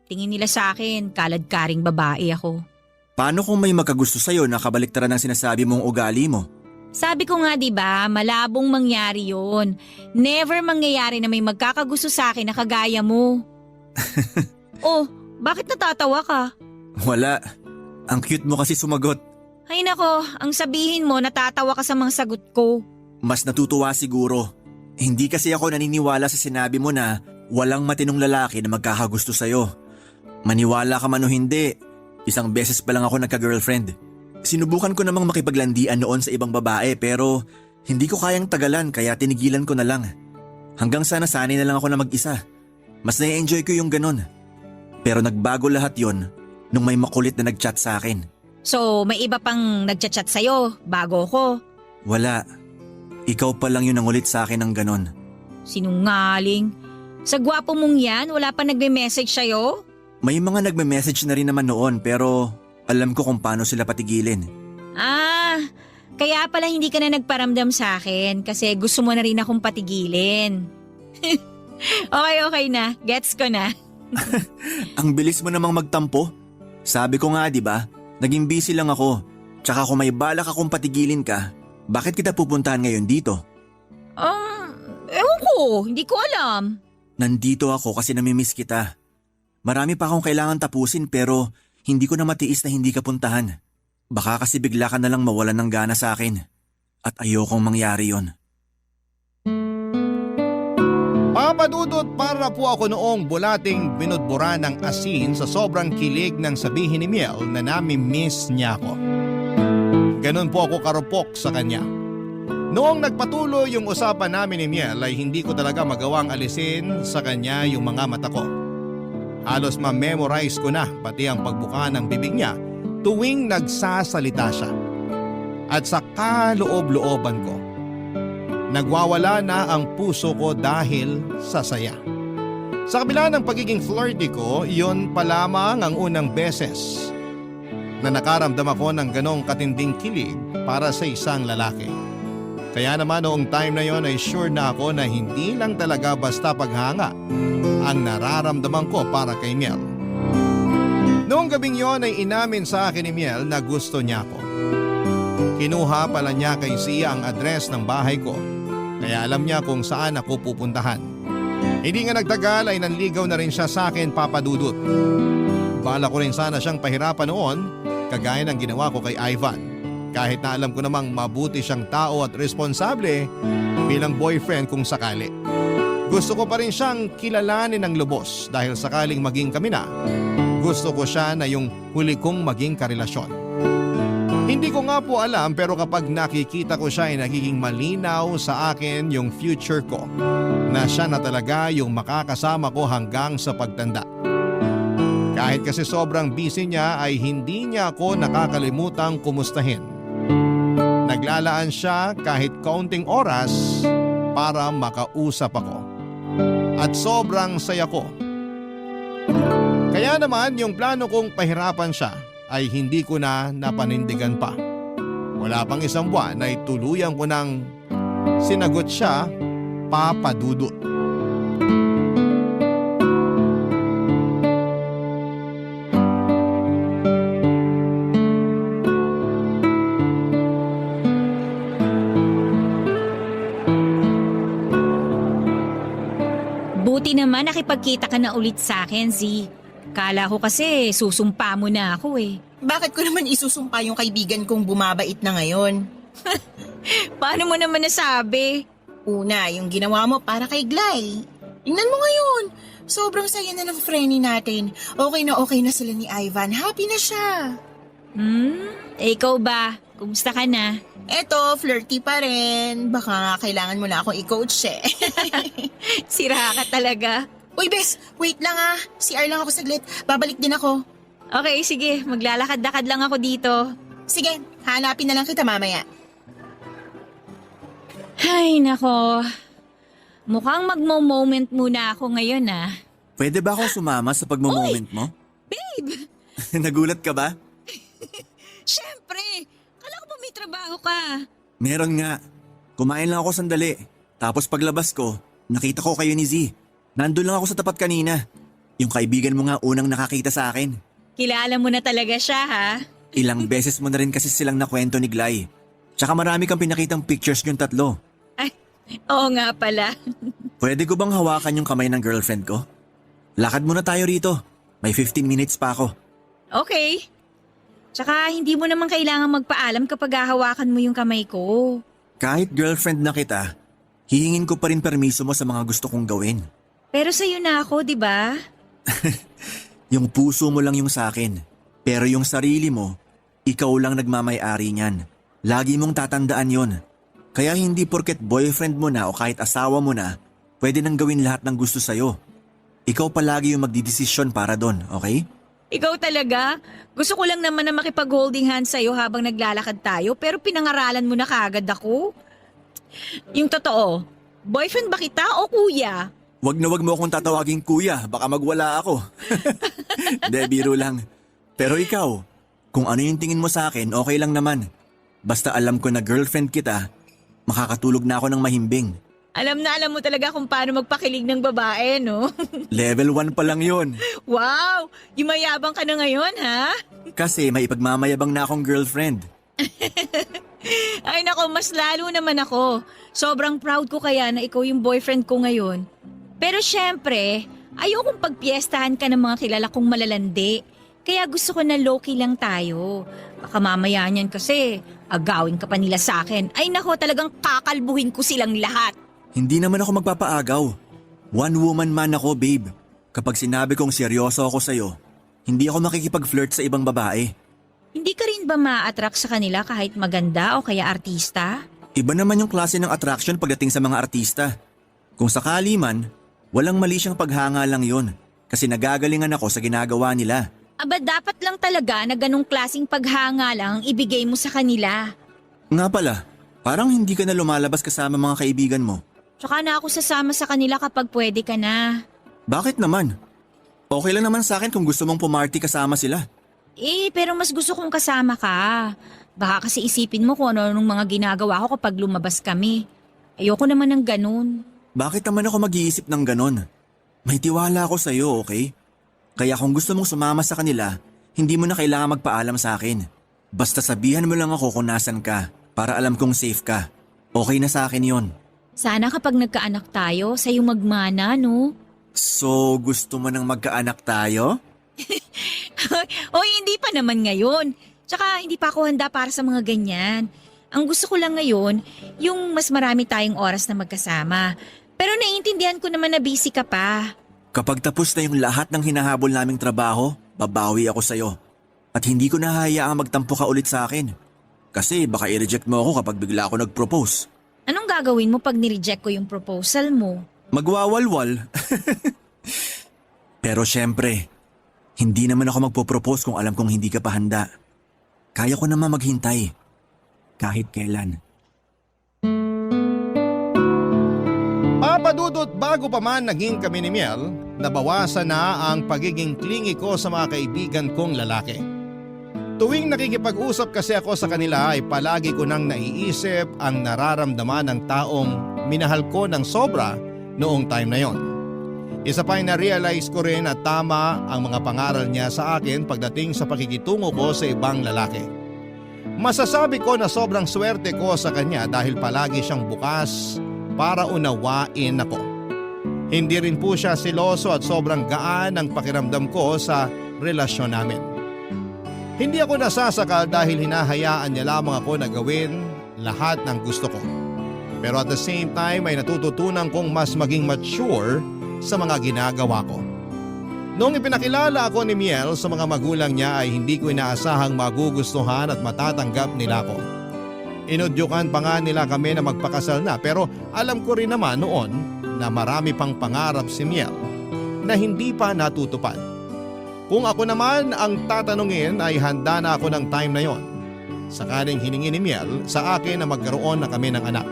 Tingin nila sa akin, kalad-karing babae ako. Paano kung may magkagusto sa'yo na kabaliktaran ng sinasabi mong ugali mo? Sabi ko nga 'di ba, malabong mangyari yun. Never mangyayari na may magkakagusto sa akin na kagaya mo. Oh, bakit natatawa ka? Wala. Ang cute mo kasi sumagot. Ay nako, ang sabihin mo natatawa ka sa mga sagot ko. Mas natutuwa siguro. Hindi kasi ako naniniwala sa sinabi mo na walang matinong lalaki na magkakagusto sa'yo. Maniwala ka man o hindi, isang beses pa lang ako nagka-girlfriend. Sinubukan ko namang makipaglandian noon sa ibang babae pero hindi ko kayang tagalan kaya tinigilan ko na lang. Hanggang sana sanay na lang ako na mag-isa. Mas na-enjoy ko yung ganun. Pero nagbago lahat yon nung may makulit na nag-chat sa akin. So, may iba pang nagchat-chat sa'yo bago ko. Wala. Ikaw pa lang yun ang ulit sa akin ng ganon. Sinungaling. Sa gwapo mong yan, wala pa nagme-message sa'yo? May mga nagme-message na rin naman noon pero alam ko kung paano sila patigilin. Ah, kaya pala hindi ka na nagparamdam sa akin kasi gusto mo na rin akong patigilin. Okay na. Gets ko na. Ang bilis mo namang magtampo. Sabi ko nga 'di ba, naging busy lang ako. Tsaka kung may balak akong patigilin ka, bakit kita pupuntahan ngayon dito? Ewan ko, hindi ko alam. Nandito ako kasi namimiss kita. Marami pa akong kailangan tapusin pero hindi ko na matiis na hindi ka puntahan. Baka kasi bigla ka na lang mawalan ng gana sa akin. At ayokong mangyari yon. Papadudot, para po ako noong bulating binudbura ng asin sa sobrang kilig ng sabihin ni Miel na nami-miss niya ako. Ganon po ako karupok sa kanya. Noong nagpatuloy yung usapan namin ni Miel ay hindi ko talaga magawang alisin sa kanya yung mga mata ko. Halos ma-memorize ko na pati ang pagbuka ng bibig niya tuwing nagsasalita siya. At sa kaloob-looban ko, nagwawala na ang puso ko dahil sa saya. Sa kabila ng pagiging flirty ko, yun pa lamang ang unang beses na nakaramdam ako ng ganong katinding kilig para sa isang lalaki. Kaya naman noong time na yon ay sure na ako na hindi lang talaga basta paghanga ang nararamdaman ko para kay Miel. Noong gabing yon ay inamin sa akin ni Miel na gusto niya ako. Kinuha pala niya kay Sia ang address ng bahay ko, kaya alam niya kung saan ako pupuntahan. Hindi nga nagtagal ay nanligaw na rin siya sa akin, Papadudot. Bala ko rin sana siyang pahirapan noon, kagaya ng ginawa ko kay Ivan. Kahit na alam ko namang mabuti siyang tao at responsable bilang boyfriend kung sakali. Gusto ko pa rin siyang kilalanin ng lubos dahil sakaling maging kami na, gusto ko siya na yung huli kong maging karelasyon. Hindi ko nga po alam pero kapag nakikita ko siya ay nagiging malinaw sa akin yung future ko na siya na talaga yung makakasama ko hanggang sa pagtanda. Kahit kasi sobrang busy niya ay hindi niya ako nakakalimutang kumustahin. Naglalaan siya kahit kaunting oras para makausap ako. At sobrang saya ko. Kaya naman yung plano kong pahirapan siya ay hindi ko na napanindigan pa. Wala pang isang buwan ay tuluyan ko nang sinagot siya, Papadudot. Buti naman nakipagkita ka na ulit sa akin, Z. Kala ko kasi susumpa mo na ako eh. Bakit ko naman isusumpa yung kaibigan kong bumabait na ngayon? Paano mo naman nasabi? Una, yung ginawa mo para kay Glay. Tingnan mo ngayon. Sobrang saya na ng frenny natin. Okay na sila ni Ivan. Happy na siya. Ikaw ba? Kumusta ka na? Eto, flirty pa rin. Baka nga kailangan mo na akong i-coach eh. Sira ka talaga. Uy, bes, wait lang ah. CR lang ako saglit. Babalik din ako. Okay, sige. Maglalakad-lakad lang ako dito. Sige, hanapin na lang kita mamaya. Ay, nako. Mukhang magmo-moment muna ako ngayon ah. Pwede ba ako sumama sa pagmo-moment mo? Babe! Nagulat ka ba? Siyempre! Kala ko ba may trabaho ka? Meron nga. Kumain lang ako sandali. Tapos paglabas ko, nakita ko kayo ni Z. Nandun lang ako sa tapat kanina. Yung kaibigan mo nga unang nakakita sa akin. Kilala mo na talaga siya ha? Ilang beses mo na rin kasi silang nakwento ni Glay. Tsaka marami kang pinakitang pictures yung tatlo. Ay, oo nga pala. Pwede ko bang hawakan yung kamay ng girlfriend ko? Lakad muna tayo rito. May 15 minutes pa ako. Okay. Tsaka hindi mo naman kailangan magpaalam kapag hahawakan mo yung kamay ko. Kahit girlfriend na kita, hihingin ko pa rin permiso mo sa mga gusto kong gawin. Pero sa'yo na ako, di ba? Yung puso mo lang yung sa akin. Pero yung sarili mo, ikaw lang nagmamay-ari niyan. Lagi mong tatandaan yon. Kaya hindi porket boyfriend mo na o kahit asawa mo na, pwede nang gawin lahat ng gusto sa'yo. Ikaw palagi yung magdidesisyon para doon, okay? Ikaw talaga? Gusto ko lang naman na makipag-holding hands sa'yo habang naglalakad tayo pero pinangaralan mo na kaagad ako. Yung totoo, boyfriend ba kita o kuya? Wag na wag mo akong tatawagin kuya, baka magwala ako. Hindi, biro lang. Pero ikaw, kung ano yung tingin mo sa akin, okay lang naman. Basta alam ko na girlfriend kita, makakatulog na ako ng mahimbing. Alam na alam mo talaga kung paano magpakilig ng babae, no? Level 1 pa lang yun. Wow! Yumayabang ka na ngayon, ha? Kasi may ipagmamayabang na akong girlfriend. Ay nako, mas lalo naman ako. Sobrang proud ko kaya na ikaw yung boyfriend ko ngayon. Pero syempre, ayokong pagpiestahan ka ng mga kilala kong malalandi. Kaya gusto ko na low-key lang tayo. Baka mamaya niyan kasi agawin ka pa nila sa akin. Ay nako, talagang kakalbuhin ko silang lahat. Hindi naman ako magpapaagaw. One woman man ako, babe. Kapag sinabi kong seryoso ako sa'yo, hindi ako makikipag-flirt sa ibang babae. Hindi ka rin ba ma-attract sa kanila kahit maganda o kaya artista? Iba naman yung klase ng attraction pagdating sa mga artista. Kung sakali man, walang mali siyang paghanga lang yun kasi nagagalingan ako sa ginagawa nila. Aba dapat lang talaga na ganong klaseng paghanga lang ang ibigay mo sa kanila. Nga pala, parang hindi ka na lumalabas kasama mga kaibigan mo. Tsaka na ako sasama sa kanila kapag pwede ka na. Bakit naman? Okay lang naman sa akin kung gusto mong pumarty kasama sila. Pero mas gusto kong kasama ka. Baka kasi isipin mo kung ano nung mga ginagawa ko kapag lumabas kami. Ayoko naman ng ganun. Bakit naman ako mag-iisip ng ganon? May tiwala ako sa'yo, okay? Kaya kung gusto mong sumama sa kanila, hindi mo na kailangan magpaalam sa akin. Basta sabihan mo lang ako kung nasan ka para alam kong safe ka. Okay na sa akin yon. Sana kapag nagkaanak tayo, sa'yo magmana, no? So, gusto mo nang magkaanak tayo? Oy, hindi pa naman ngayon. Tsaka hindi pa ako handa para sa mga ganyan. Ang gusto ko lang ngayon, yung mas marami tayong oras na magkasama. Pero naiintindihan ko naman na busy ka pa. Kapag tapos na yung lahat ng hinahabol naming trabaho, babawi ako sa'yo. At hindi ko nahahayaang magtampo ka ulit sa akin. Kasi baka i-reject mo ako kapag bigla ako nag-propose. Anong gagawin mo pag nireject ko yung proposal mo? Magwawalwal. Pero syempre, hindi naman ako magpo-propose kung alam kong hindi ka pa handa. Kaya ko naman maghintay. Kahit kailan. Papadudot bago pa man naging kami ni Miel, nabawasan na ang pagiging clingy ko sa mga kaibigan kong lalaki. Tuwing nakikipag-usap kasi ako sa kanila ay palagi ko nang naiisip ang nararamdaman ng taong minahal ko ng sobra noong time na yon. Isa pa ay na-realize ko rin at tama ang mga pangaral niya sa akin pagdating sa pakikitungo ko sa ibang lalaki. Masasabi ko na sobrang swerte ko sa kanya dahil palagi siyang bukas para unawain ako. Hindi rin po siya seloso at sobrang gaan ang pakiramdam ko sa relasyon namin. Hindi ako nasasakal dahil hinahayaan niya lamang ako na gawin lahat ng gusto ko. Pero at the same time ay natututunan kong mas maging mature sa mga ginagawa ko. Noong ipinakilala ako ni Miel sa mga magulang niya ay hindi ko inaasahang magugustuhan at matatanggap nila ako. Inudyukan pa nga nila kami na magpakasal na pero alam ko rin naman noon na marami pang pangarap si Miel na hindi pa natutupad. Kung ako naman ang tatanungin ay handa na ako ng time na yon. Sakaling hiningi ni Miel sa akin na magkaroon na kami ng anak.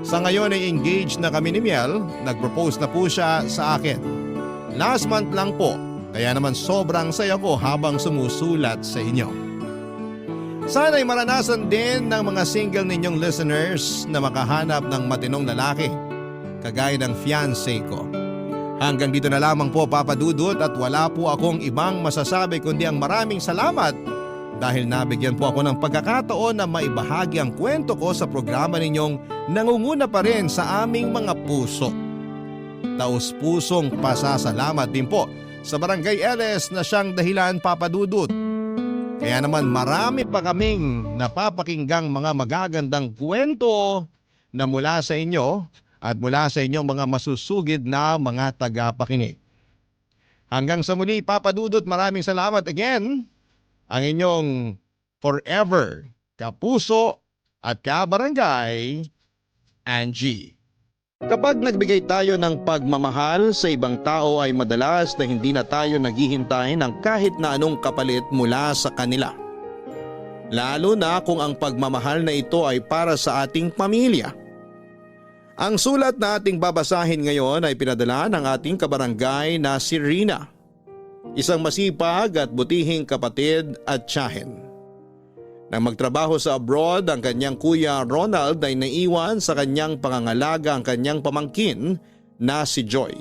Sa ngayon ay engaged na kami ni Miel, nag-propose na po siya sa akin. Last month lang po, kaya naman sobrang saya ko habang sumusulat sa inyo. Sana'y maranasan din ng mga single ninyong listeners na makahanap ng matinong lalaki, kagaya ng fiancé ko. Hanggang dito na lamang po Papa Dudut at wala po akong ibang masasabi kundi ang maraming salamat dahil nabigyan po ako ng pagkakataon na maibahagi ang kwento ko sa programa ninyong nangunguna pa rin sa aming mga puso. Taos-pusong pasasalamat din po sa Barangay LS na siyang dahilan Papa Dudut. Kaya naman marami pa kaming napapakinggang mga magagandang kwento na mula sa inyo at mula sa inyong mga masusugid na mga tagapakinig. Hanggang sa muli Papa Dudut, maraming salamat again. Ang inyong forever kapuso at kabarangay, Angie. Kapag nagbigay tayo ng pagmamahal sa ibang tao ay madalas na hindi na tayo naghihintay ng kahit na anong kapalit mula sa kanila. Lalo na kung ang pagmamahal na ito ay para sa ating pamilya. Ang sulat na ating babasahin ngayon ay pinadala ng ating kabarangay na si Rina. Isang masipag at butihing kapatid at tiyahin. Nang magtrabaho sa abroad, ang kanyang kuya Ronald ay naiwan sa kanyang pangangalaga ang kanyang pamangkin na si Joy.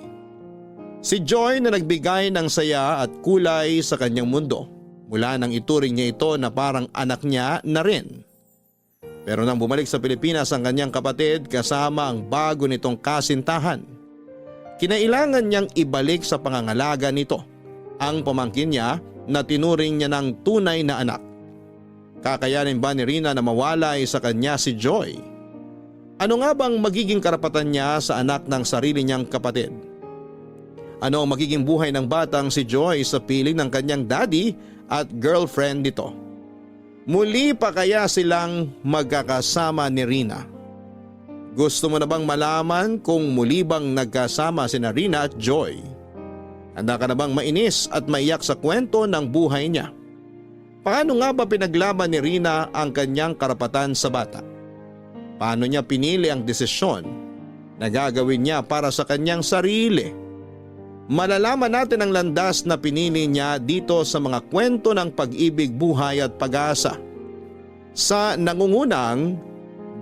Si Joy na nagbigay ng saya at kulay sa kanyang mundo mula nang ituring niya ito na parang anak niya na rin. Pero nang bumalik sa Pilipinas ang kanyang kapatid kasama ang bago nitong kasintahan, kinailangan niyang ibalik sa pangangalaga nito ang pamangkin niya na tinuring niya ng tunay na anak. Kakayanin ba ni Rina na mawalay sa kanya si Joy? Ano nga bang magiging karapatan niya sa anak ng sarili niyang kapatid? Ano ang magiging buhay ng batang si Joy sa piling ng kanyang daddy at girlfriend nito? Muli pa kaya silang magkakasama ni Rina? Gusto mo na bang malaman kung muli bang nagkasama sina Rina at Joy? Handa ka na bang mainis at maiyak sa kwento ng buhay niya? Paano nga ba pinaglaban ni Rina ang kanyang karapatan sa bata? Paano niya pinili ang desisyon na gagawin niya para sa kanyang sarili? Malalaman natin ang landas na pinili niya dito sa mga kwento ng pag-ibig, buhay at pag-asa sa nangungunang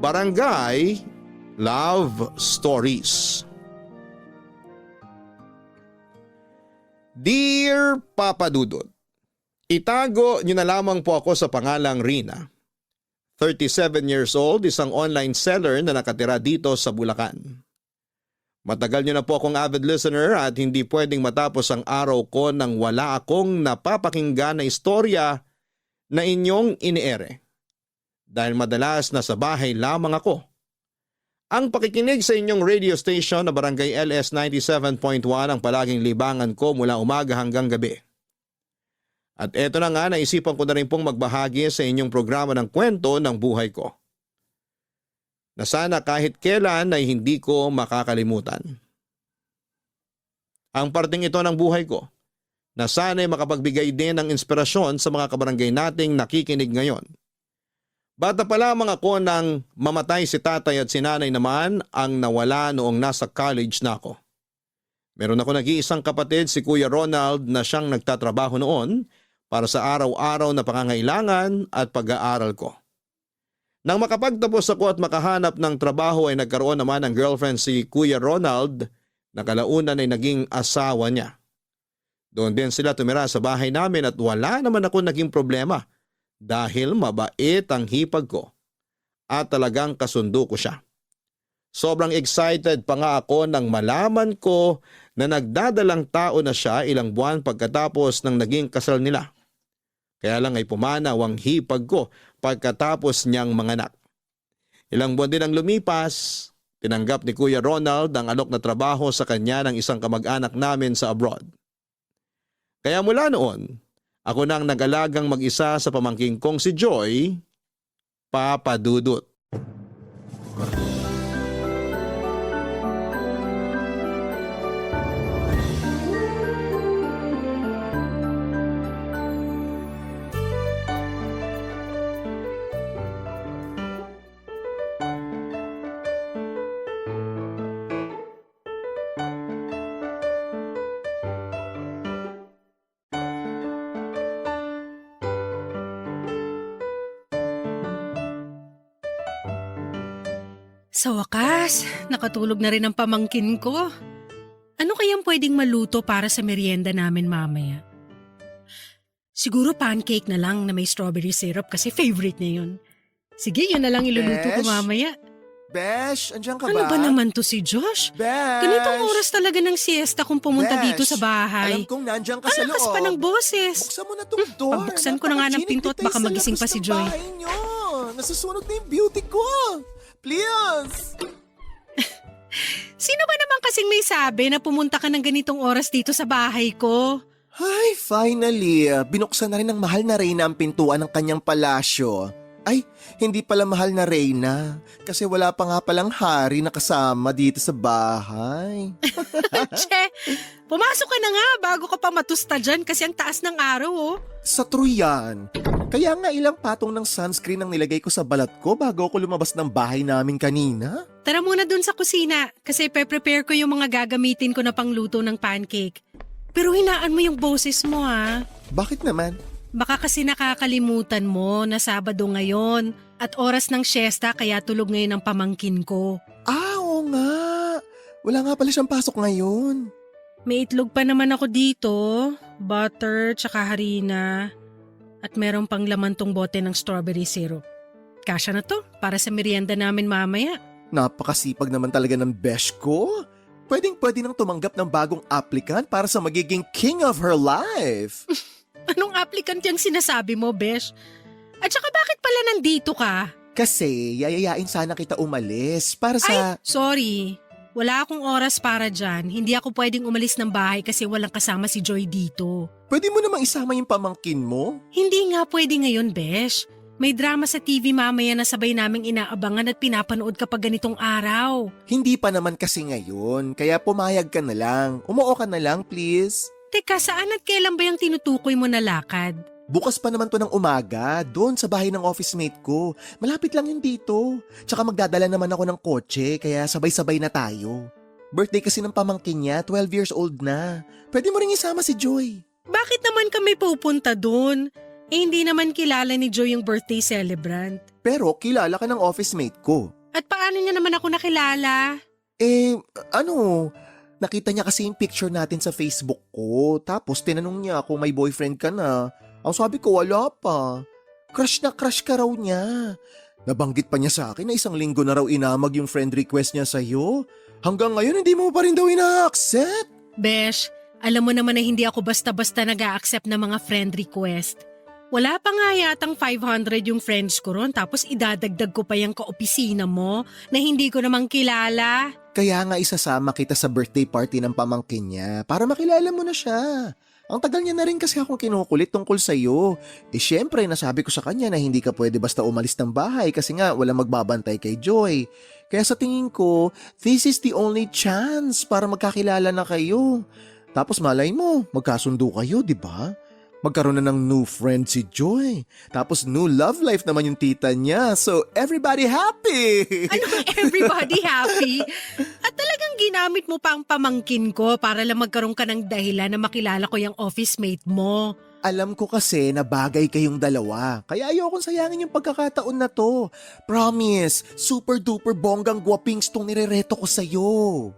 Barangay Love Stories. Dear Papa Dudut, itago niyo na lamang po ako sa pangalang Rina. 37 years old, isang online seller na nakatira dito sa Bulacan. Matagal niyo na po akong avid listener at hindi pwedeng matapos ang araw ko nang wala akong napapakinggan na istorya na inyong iniere. Dahil madalas nasa bahay lamang ako. Ang pakikinig sa inyong radio station na Barangay LS 97.1 ang palaging libangan ko mula umaga hanggang gabi. At eto na nga, naisipan ko na rin pong magbahagi sa inyong programa ng kwento ng buhay ko. Na sana kahit kailan ay hindi ko makakalimutan. Ang parting ito ng buhay ko, na sana ay makapagbigay din ng inspirasyon sa mga kabarangay nating nakikinig ngayon. Bata pa lamang ako nang mamatay si tatay at si nanay naman ang nawala noong nasa college na ako. Meron ako nag-iisang kapatid, si Kuya Ronald, na siyang nagtatrabaho noon para sa araw-araw na pangangailangan at pag-aaral ko. Nang makapagtapos ako at makahanap ng trabaho ay nagkaroon naman ng girlfriend si Kuya Ronald na kalaunan ay naging asawa niya. Doon din sila tumira sa bahay namin at wala naman ako naging problema dahil mabait ang hipag ko at talagang kasundo ko siya. Sobrang excited pa nga ako nang malaman ko na nagdadalang tao na siya ilang buwan pagkatapos ng naging kasal nila. Kaya lang ay pumanaw ang hipag ko pagkatapos niyang manganak. Ilang buwan din ang lumipas, tinanggap ni Kuya Ronald ang alok na trabaho sa kanya ng isang kamag-anak namin sa abroad. Kaya mula noon, ako nang nag-alagang mag-isa sa pamangking kong si Joy, Papa Dudut. Sa wakas, nakatulog na rin ang pamangkin ko. Ano kayang pwedeng maluto para sa merienda namin mamaya? Siguro pancake na lang na may strawberry syrup kasi favorite niya yun. Sige, yun na lang iluluto ko Besh? mamaya. Besh, andyan ka ba? Ano ba naman to si Josh? Besh! Ganitong oras talaga ng siesta kung pumunta Besh, dito sa bahay. Alam kong nandyan ka sa Ang loob. lakas pa ng boses. Buksan mo na tong door. Pabuksan ko na nga ng pinto at baka magising pa si Joy. Nasusunog na yung beauty ko. Please! Sino ba naman kasing may sabi na pumunta ka ng ganitong oras dito sa bahay ko? Ay, finally, binuksan na rin ng mahal na Reyna ang pintuan ng kanyang palasyo. Ay, hindi pala mahal na Reyna kasi wala pa nga palang hari na kasama dito sa bahay. Che, pumasok ka na nga bago ka pa matusta dyan kasi ang taas ng araw oh. Sa true yan. Kaya nga ilang patong ng sunscreen ang nilagay ko sa balat ko bago ako lumabas ng bahay namin kanina. Tara muna dun sa kusina kasi prepare ko yung mga gagamitin ko na pangluto ng pancake. Pero hinaan mo yung boses mo ha. Bakit naman? Baka kasi nakakalimutan mo na Sabado ngayon at oras ng siesta kaya tulog ngayon ang pamangkin ko. Oo nga. Wala nga pala siyang pasok ngayon. May itlog pa naman ako dito, butter tsaka harina at meron pang laman tong bote ng strawberry syrup. Kasya na to para sa merienda namin mamaya. Napakasipag naman talaga ng besh ko. Pwedeng-pwede nang tumanggap ng bagong applicant para sa magiging king of her life. Anong applicant yung sinasabi mo, Besh? At saka bakit pala nandito ka? Kasi yayayain sana kita umalis para Ay, sa... sorry. Wala akong oras para dyan. Hindi ako pwedeng umalis ng bahay kasi walang kasama si Joy dito. Pwede mo namang isama yung pamangkin mo? Hindi nga pwede ngayon, Besh. May drama sa TV mamaya na sabay naming inaabangan at pinapanood kapag ganitong araw. Hindi pa naman kasi ngayon, kaya pumayag ka na lang. Umuo ka na lang, please. Teka, saan at kailan ba yung tinutukoy mo na lakad? Bukas pa naman to ng umaga, doon sa bahay ng office mate ko. Malapit lang yun dito. Tsaka magdadala naman ako ng kotse, kaya sabay-sabay na tayo. Birthday kasi ng pamangkin niya, 12 years old na. Pwede mo rin isama si Joy. Bakit naman kami pupunta doon? Hindi naman kilala ni Joy yung birthday celebrant. Pero kilala ka ng office mate ko. At paano niya naman ako nakilala? Nakita niya kasi yung picture natin sa Facebook ko. Tapos tinanong niya kung may boyfriend ka na. Ang sabi ko, wala pa. Crush na crush ka raw niya. Nabanggit pa niya sa akin na 1 linggo na raw inamag yung friend request niya sa'yo. Hanggang ngayon hindi mo pa rin daw ina-accept. Besh, alam mo naman na hindi ako basta-basta nag-a-accept ng mga friend request. Wala pa nga yatang 500 yung friends ko ron tapos idadagdag ko pa yung kaopisina mo na hindi ko namang kilala. Kaya nga isasama kita sa birthday party ng pamangkin niya para makilala mo na siya. Ang tagal niya na rin kasi akong kinukulit tungkol sa'yo. Syempre nasabi ko sa kanya na hindi ka pwede basta umalis ng bahay kasi nga walang magbabantay kay Joy. Kaya sa tingin ko, this is the only chance para magkakilala na kayo. Tapos malay mo, magkasundo kayo, di ba? Magkaroon na ng new friend si Joy. Tapos new love life naman yung tita niya. So everybody happy! Anong everybody happy? At talagang ginamit mo pa ang pamangkin ko para lang magkaroon ka ng dahilan na makilala ko yung office mate mo. Alam ko kasi na bagay kayong dalawa. Kaya ayokong sayangin yung pagkakataon na to. Promise, super duper bonggang guwapings tong nirereto ko sa'yo.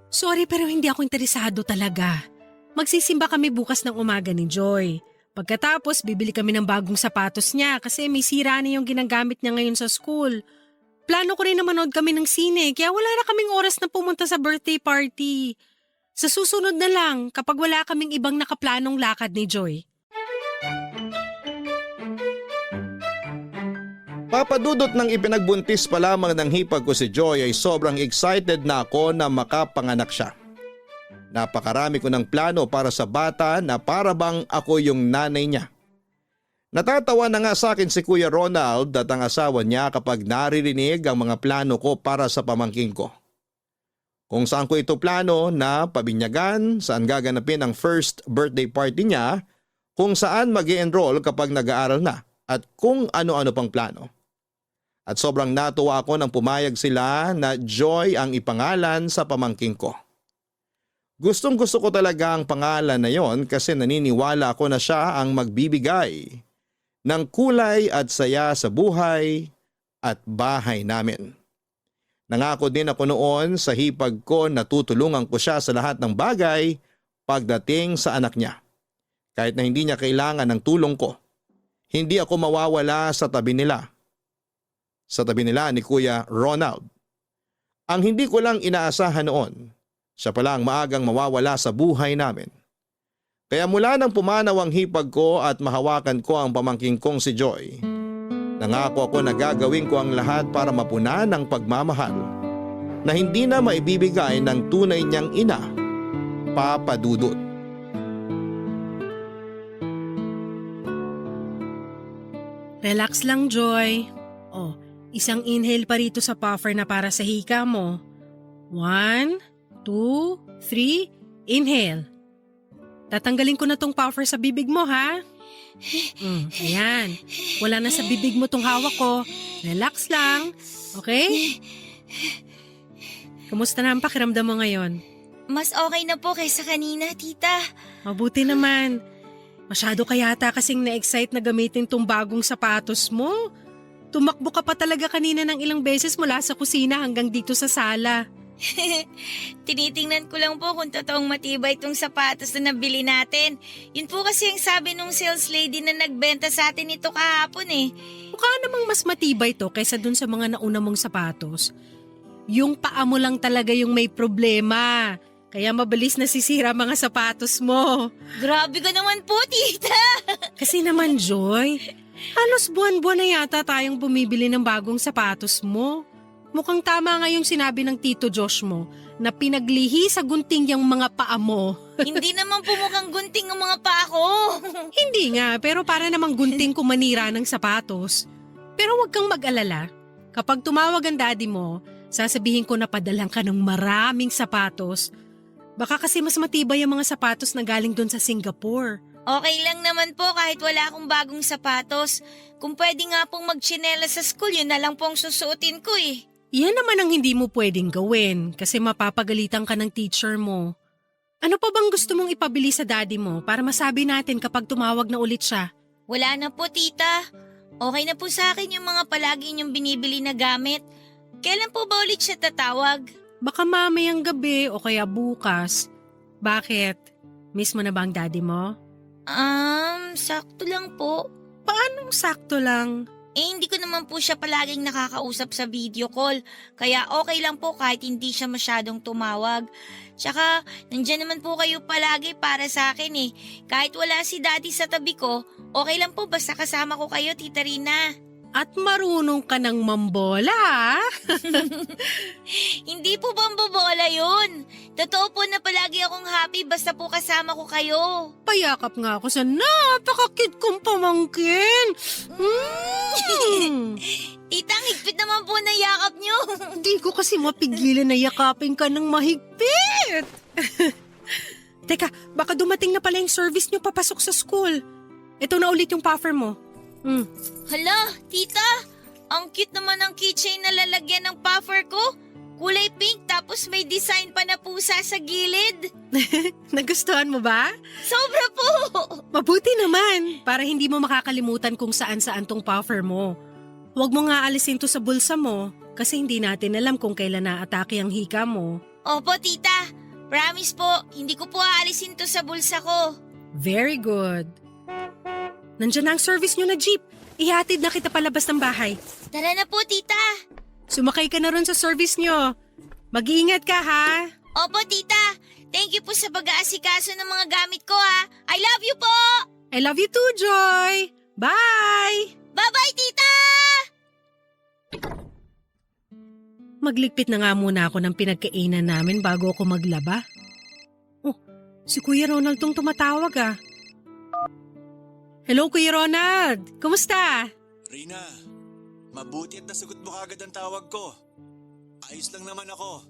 Sorry pero hindi ako interesado talaga. Magsisimba kami bukas ng umaga ni Joy. Pagkatapos, bibili kami ng bagong sapatos niya kasi may sira na yung ginagamit niya ngayon sa school. Plano ko rin na manood kami ng sine kaya wala na kaming oras na pumunta sa birthday party. Sa susunod na lang kapag wala kaming ibang nakaplanong lakad ni Joy. Papadudot ng ipinagbuntis pa lamang ng hipag ko si Joy ay sobrang excited na ako na makapanganak siya. Napakarami ko ng plano para sa bata na para bang ako yung nanay niya. Natatawa na nga sa akin si Kuya Ronald at ang asawa niya kapag naririnig ang mga plano ko para sa pamangkin ko. Kung saan ko ito plano na pabinyagan, saan gaganapin ang first birthday party niya, kung saan mag-i-enroll kapag nag-aaral na at kung ano-ano pang plano. At sobrang natuwa ako nang pumayag sila na Joy ang ipangalan sa pamangkin ko. Gustong gusto ko talaga ang pangalan na yon kasi naniniwala ako na siya ang magbibigay ng kulay at saya sa buhay at bahay namin. Nangako din ako noon sa hipag ko na tutulungan ko siya sa lahat ng bagay pagdating sa anak niya. Kahit na hindi niya kailangan ng tulong ko, hindi ako mawawala sa tabi nila. Sa tabi nila ni Kuya Ronald. Ang hindi ko lang inaasahan noon, siya pala ang maagang mawawala sa buhay namin. Kaya mula nang pumanaw ang hipag ko at mahawakan ko ang pamangking kong si Joy, nangako ako na gagawin ko ang lahat para mapunan ang pagmamahal na hindi na maibibigay ng tunay niyang ina, Papa Dudut. Relax lang, Joy. Oh, isang inhale pa rito sa puffer na para sa hika mo. 1, 2, 3, inhale. Tatanggalin ko na tong puffer sa bibig mo, ha? Ayan. Wala na sa bibig mo tong hawak ko. Relax lang. Okay? Kamusta na ang pakiramdam mo ngayon? Mas okay na po kaysa kanina, tita. Mabuti naman. Masyado ka yata kasing na-excite na gamitin tong bagong sapatos mo. Tumakbo ka pa talaga kanina ng ilang beses mula sa kusina hanggang dito sa sala. Tinitingnan ko lang po kung totoong matibay itong sapatos na nabili natin. Yun po kasi ang sabi nung sales lady na nagbenta sa atin ito kahapon eh. Mukha namang mas matibay to kaysa dun sa mga nauna mong sapatos. Yung paa mo lang talaga yung may problema. Kaya mabilis nasisira mga sapatos mo. Grabe ka naman po, tita. Kasi naman, Joy, Halos buwan-buwan na yata tayong bumibili ng bagong sapatos mo. Mukhang tama nga yung sinabi ng Tito Josh mo na pinaglihi sa gunting yung mga paa mo. Hindi naman po mukhang gunting ang mga paa ko. Hindi nga, pero para namang gunting kung manira ng sapatos. Pero huwag kang mag-alala. Kapag tumawag ang daddy mo, sasabihin ko na padalang ka ng maraming sapatos. Baka kasi mas matibay ang mga sapatos na galing doon sa Singapore. Okay lang naman po kahit wala akong bagong sapatos. Kung pwede nga pong magtsinelas sa school, yun na lang po ang susuotin ko eh. Yan naman ang hindi mo pwedeng gawin kasi mapapagalitan ka ng teacher mo. Ano pa bang gusto mong ipabili sa daddy mo para masabi natin kapag tumawag na ulit siya? Wala na po, tita. Okay na po sa akin yung mga palagi niyong binibili na gamit. Kailan po ba ulit siya tatawag? Baka mamayang gabi o kaya bukas. Bakit? Miss mo na ba ang daddy mo? Sakto lang po. Paanong sakto lang? Hindi ko naman po siya palaging nakakausap sa video call. Kaya okay lang po kahit hindi siya masyadong tumawag. Tsaka, nandyan naman po kayo palagi para sa akin eh. Kahit wala si daddy sa tabi ko, okay lang po basta kasama ko kayo, Tita Rina. At marunong ka ng mambola, ha? Hindi po bambobola yun. Totoo po na palagi akong happy basta po kasama ko kayo. Payakap nga ako sa napaka-cute kong pamangkin. Tita, ang higpit naman po na yakap nyo. Hindi ko kasi mapigilan na yakapin ka ng mahigpit. Teka, baka dumating na pala yung service nyo papasok sa school. Ito na ulit yung puffer mo. Hala, tita, ang cute naman ng keychain na lalagyan ng puffer ko. Kulay pink tapos may design pa na pusa sa gilid. Nagustuhan mo ba? Sobra po! Mabuti naman, para hindi mo makakalimutan kung saan-saan tong puffer mo. Huwag mo nga alisin to sa bulsa mo kasi hindi natin alam kung kailan na-atake ang hika mo. Opo, tita. Promise po, hindi ko po aalisin to sa bulsa ko. Very good. Nandiyan na ang service nyo na jeep. Ihatid na kita palabas ng bahay. Tara na po, tita. Sumakay ka na ron sa service nyo. Mag-iingat ka, ha? Opo, tita. Thank you po sa pag-aasikaso ng mga gamit ko, ha. I love you po! I love you too, Joy. Bye! Bye-bye, tita! Magligpit na nga muna ako ng pinagkainan namin bago ako maglaba. Oh, si Kuya Ronald tong tumatawag, ah. Hello, Kuya Ronald. Kumusta? Rina, mabuti at nasagot mo kagad ang tawag ko. Ayos lang naman ako.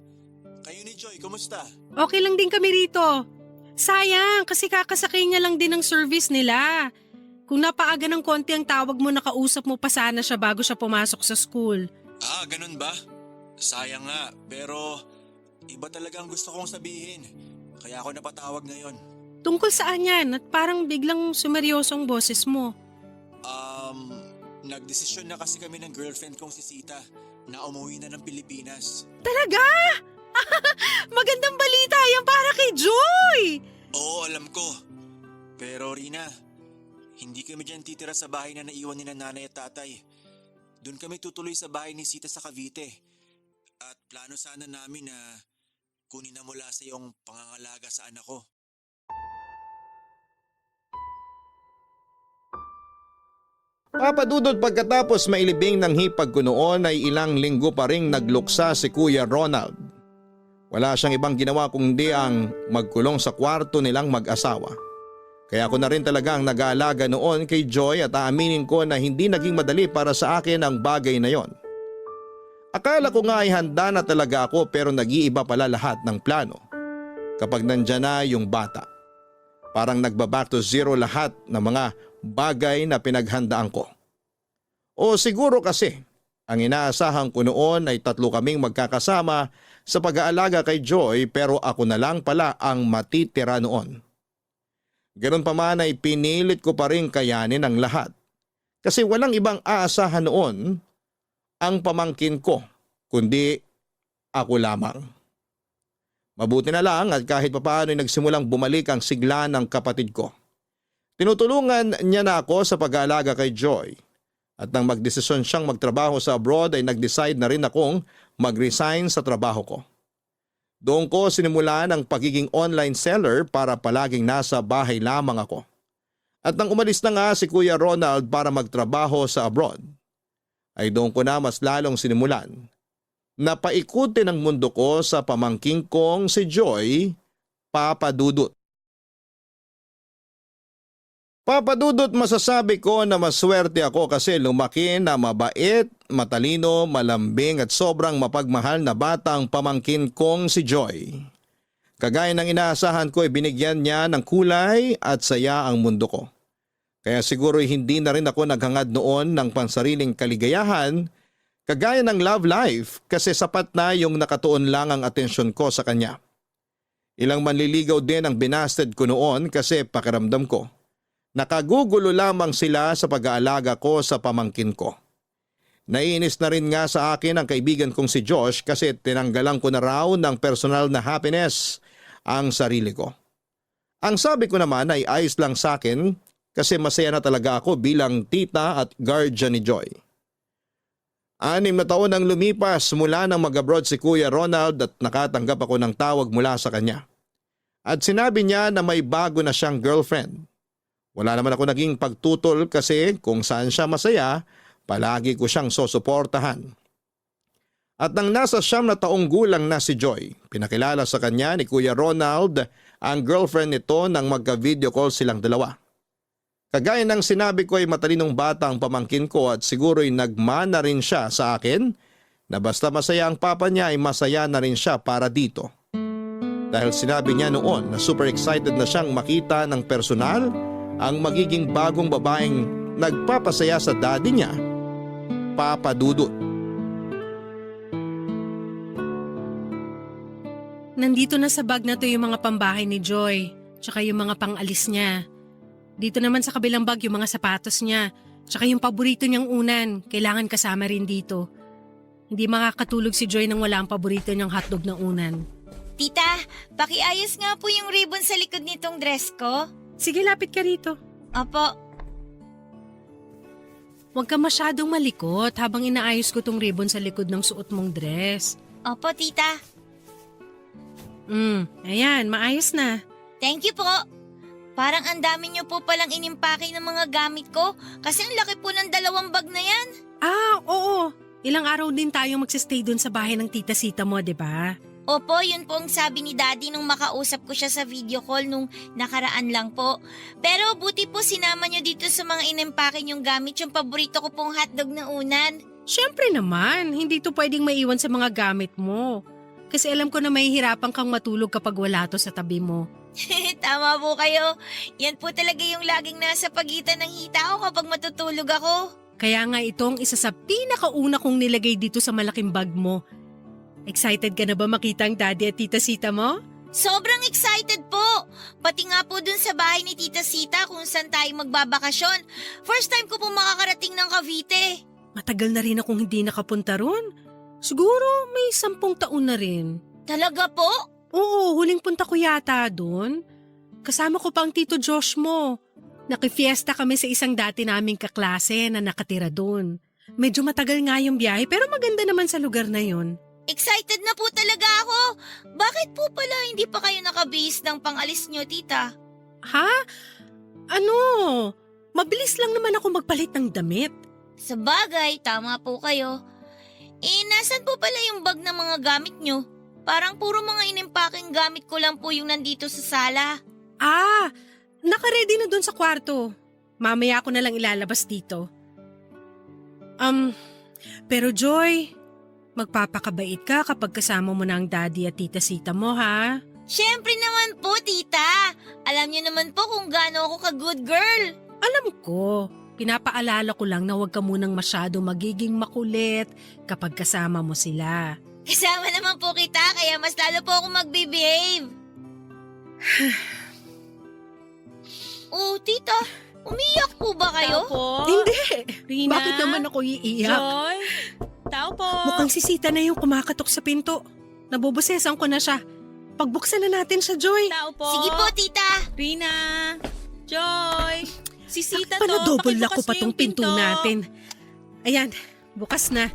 Kayo ni Joy, kumusta? Okay lang din kami rito. Sayang, kasi kakasakay niya lang din ng service nila. Kung napaaga ng konti ang tawag mo, nakausap mo pa sana siya bago siya pumasok sa school. Ah, ganun ba? Sayang nga, pero iba talaga ang gusto kong sabihin. Kaya ako napatawag ngayon. Tungkol saan yan at parang biglang sumeryosong boses mo? Nagdesisyon na kasi kami ng girlfriend kong si Sita na umuwi na ng Pilipinas. Talaga? Magandang balita yan para kay Joy! Oo, alam ko. Pero Rina, hindi kami dyan titira sa bahay na naiwan ni nanay at tatay. Doon kami tutuloy sa bahay ni Sita sa Cavite. At plano sana namin na kunin na mula sa iyong pangangalaga sa anak ko. Papadudod pagkatapos mailibing ng hipag ko noon ay ilang linggo pa ring nagluksa si Kuya Ronald. Wala siyang ibang ginawa kundi ang magkulong sa kwarto nilang mag-asawa. Kaya ako na rin talagang nag-aalaga noon kay Joy at aaminin ko na hindi naging madali para sa akin ang bagay na yon. Akala ko nga ay handa na talaga ako pero nag-iiba pala lahat ng plano. Kapag nandyan na yung bata, parang nagbaback to zero lahat ng mga bagay na pinaghandaan ko. O siguro kasi, ang inaasahan ko noon ay 3 kaming magkakasama sa pag-aalaga kay Joy pero ako na lang pala ang matitira noon. Ganun pa man ay pinilit ko pa rin kayanin ang lahat. Kasi walang ibang aasahan noon ang pamangkin ko, kundi ako lamang. Mabuti na lang at kahit papaano ay nagsimulang bumalik ang sigla ng kapatid ko. Tinutulungan niya na ako sa pag-aalaga kay Joy. At nang magdesisyon siyang magtrabaho sa abroad ay nag-decide na rin akong mag-resign sa trabaho ko. Doon ko sinimulan ang pagiging online seller para palaging nasa bahay lamang ako. At nang umalis na nga si Kuya Ronald para magtrabaho sa abroad, ay doon ko na mas lalong sinimulan na paikutin ang mundo ko sa pamangking kong si Joy, Papa Dudut. Papa Dudut, masasabi ko na maswerte ako kasi lumaki na mabait, matalino, malambing at sobrang mapagmahal na batang pamangkin kong si Joy. Kagaya ng inaasahan ko, binigyan niya ng kulay at saya ang mundo ko. Kaya siguro hindi na rin ako naghangad noon ng pansariling kaligayahan kagaya ng love life kasi sapat na yung nakatuon lang ang atensyon ko sa kanya. Ilang manliligaw din ang binasted ko noon kasi pakiramdam ko. Nakagugulo lamang sila sa pag-aalaga ko sa pamangkin ko. Naiinis na rin nga sa akin ang kaibigan kong si Josh kasi tinanggalan ko na raw ng personal na happiness ang sarili ko. Ang sabi ko naman ay ayos lang sa akin kasi masaya na talaga ako bilang tita at guardian ni Joy. 6 na taon ang lumipas mula nang mag-abroad si Kuya Ronald at nakatanggap ako ng tawag mula sa kanya. At sinabi niya na may bago na siyang girlfriend. Wala naman ako naging pagtutol kasi kung saan siya masaya, palagi ko siyang susuportahan. At nang nasa 9 na taong gulang na si Joy, pinakilala sa kanya ni Kuya Ronald ang girlfriend nito nang magka-video call silang dalawa. Kagaya ng sinabi ko ay matalinong bata ang pamangkin ko at siguro'y nagmana rin siya sa akin na basta masaya ang papa niya ay masaya na rin siya para dito. Dahil sinabi niya noon na super excited na siyang makita ng personal ang magiging bagong babaeng nagpapasaya sa daddy niya, Papa Dudut. Nandito na sa bag na to yung mga pambahay ni Joy, tsaka yung mga pangalis niya. Dito naman sa kabilang bag yung mga sapatos niya, tsaka yung paborito niyang unan, kailangan kasama rin dito. Hindi makakatulog si Joy nang wala ang paborito niyang hotdog na unan. Tita, pakiayos nga po yung ribbon sa likod nitong dress ko. Sige, lapit ka rito. Opo. Huwag ka masyadong malikot habang inaayos ko tong ribbon sa likod ng suot mong dress. Opo, tita. Ayan, maayos na. Thank you po. Parang ang dami niyo po palang inimpake ng mga gamit ko kasi ang laki po ng 2 bag na yan. Oo. Ilang araw din tayo magsistay dun sa bahay ng tita Sita mo, di ba? Opo, yun po ang sabi ni Daddy nung makausap ko siya sa video call nung nakaraan lang po. Pero buti po sinama niyo dito sa mga inimpake niyong gamit yung paborito ko pong hotdog na unan. Siyempre naman, hindi to pwedeng maiwan sa mga gamit mo. Kasi alam ko na mahihirapan kang matulog kapag wala to sa tabi mo. Tama po kayo. Yan po talaga yung laging nasa pagitan ng hita ko kapag matutulog ako. Kaya nga itong isa sa pinakauna kong nilagay dito sa malaking bag mo. Excited ka na ba makita ang daddy at tita Sita mo? Sobrang excited po. Pati nga po dun sa bahay ni Tita Sita kung saan tayo magbabakasyon. First time ko po makakarating ng Cavite. Matagal na rin akong hindi nakapunta ron. Siguro may 10 taon na rin. Talaga po? Oo, huling punta ko yata doon. Kasama ko pa ang Tito Josh mo. Nakifiesta kami sa isang dati naming kaklase na nakatira doon. Medyo matagal nga yung biyahe pero maganda naman sa lugar na yon. Excited na po talaga ako. Bakit po pala hindi pa kayo nakabihis ng pangalis nyo, tita? Ha? Ano? Mabilis lang naman ako magpalit ng damit. Sa bagay, tama po kayo. Nasan po pala yung bag ng mga gamit nyo? Parang puro mga inimpaking gamit ko lang po yung nandito sa sala. Naka-ready na dun sa kwarto. Mamaya ako na lang ilalabas dito. Pero Joy, magpapakabait ka kapag kasama mo na ang daddy at tita Sita mo, ha? Siyempre naman po, tita. Alam niyo naman po kung gaano ako ka-good girl. Alam ko. Pinapaalala ko lang na huwag ka munang masyado magiging makulit kapag kasama mo sila. Kasama naman po kita, kaya mas lalo po ako mag-behave. Tita, umiyak po ba kayo? Tao po. Hindi! Rina? Bakit naman ako iiyak? Joy? Tao po. Mukhang si Sita na yung kumakatok sa pinto. Nabubusesan ko na siya. Pagbuksan na natin siya, Joy. Tao po. Sige po, tita. Rina? Joy? Si Sita to. Double lock ko Pakibukas pa niyo tong yung pinto natin. Ayan, bukas na.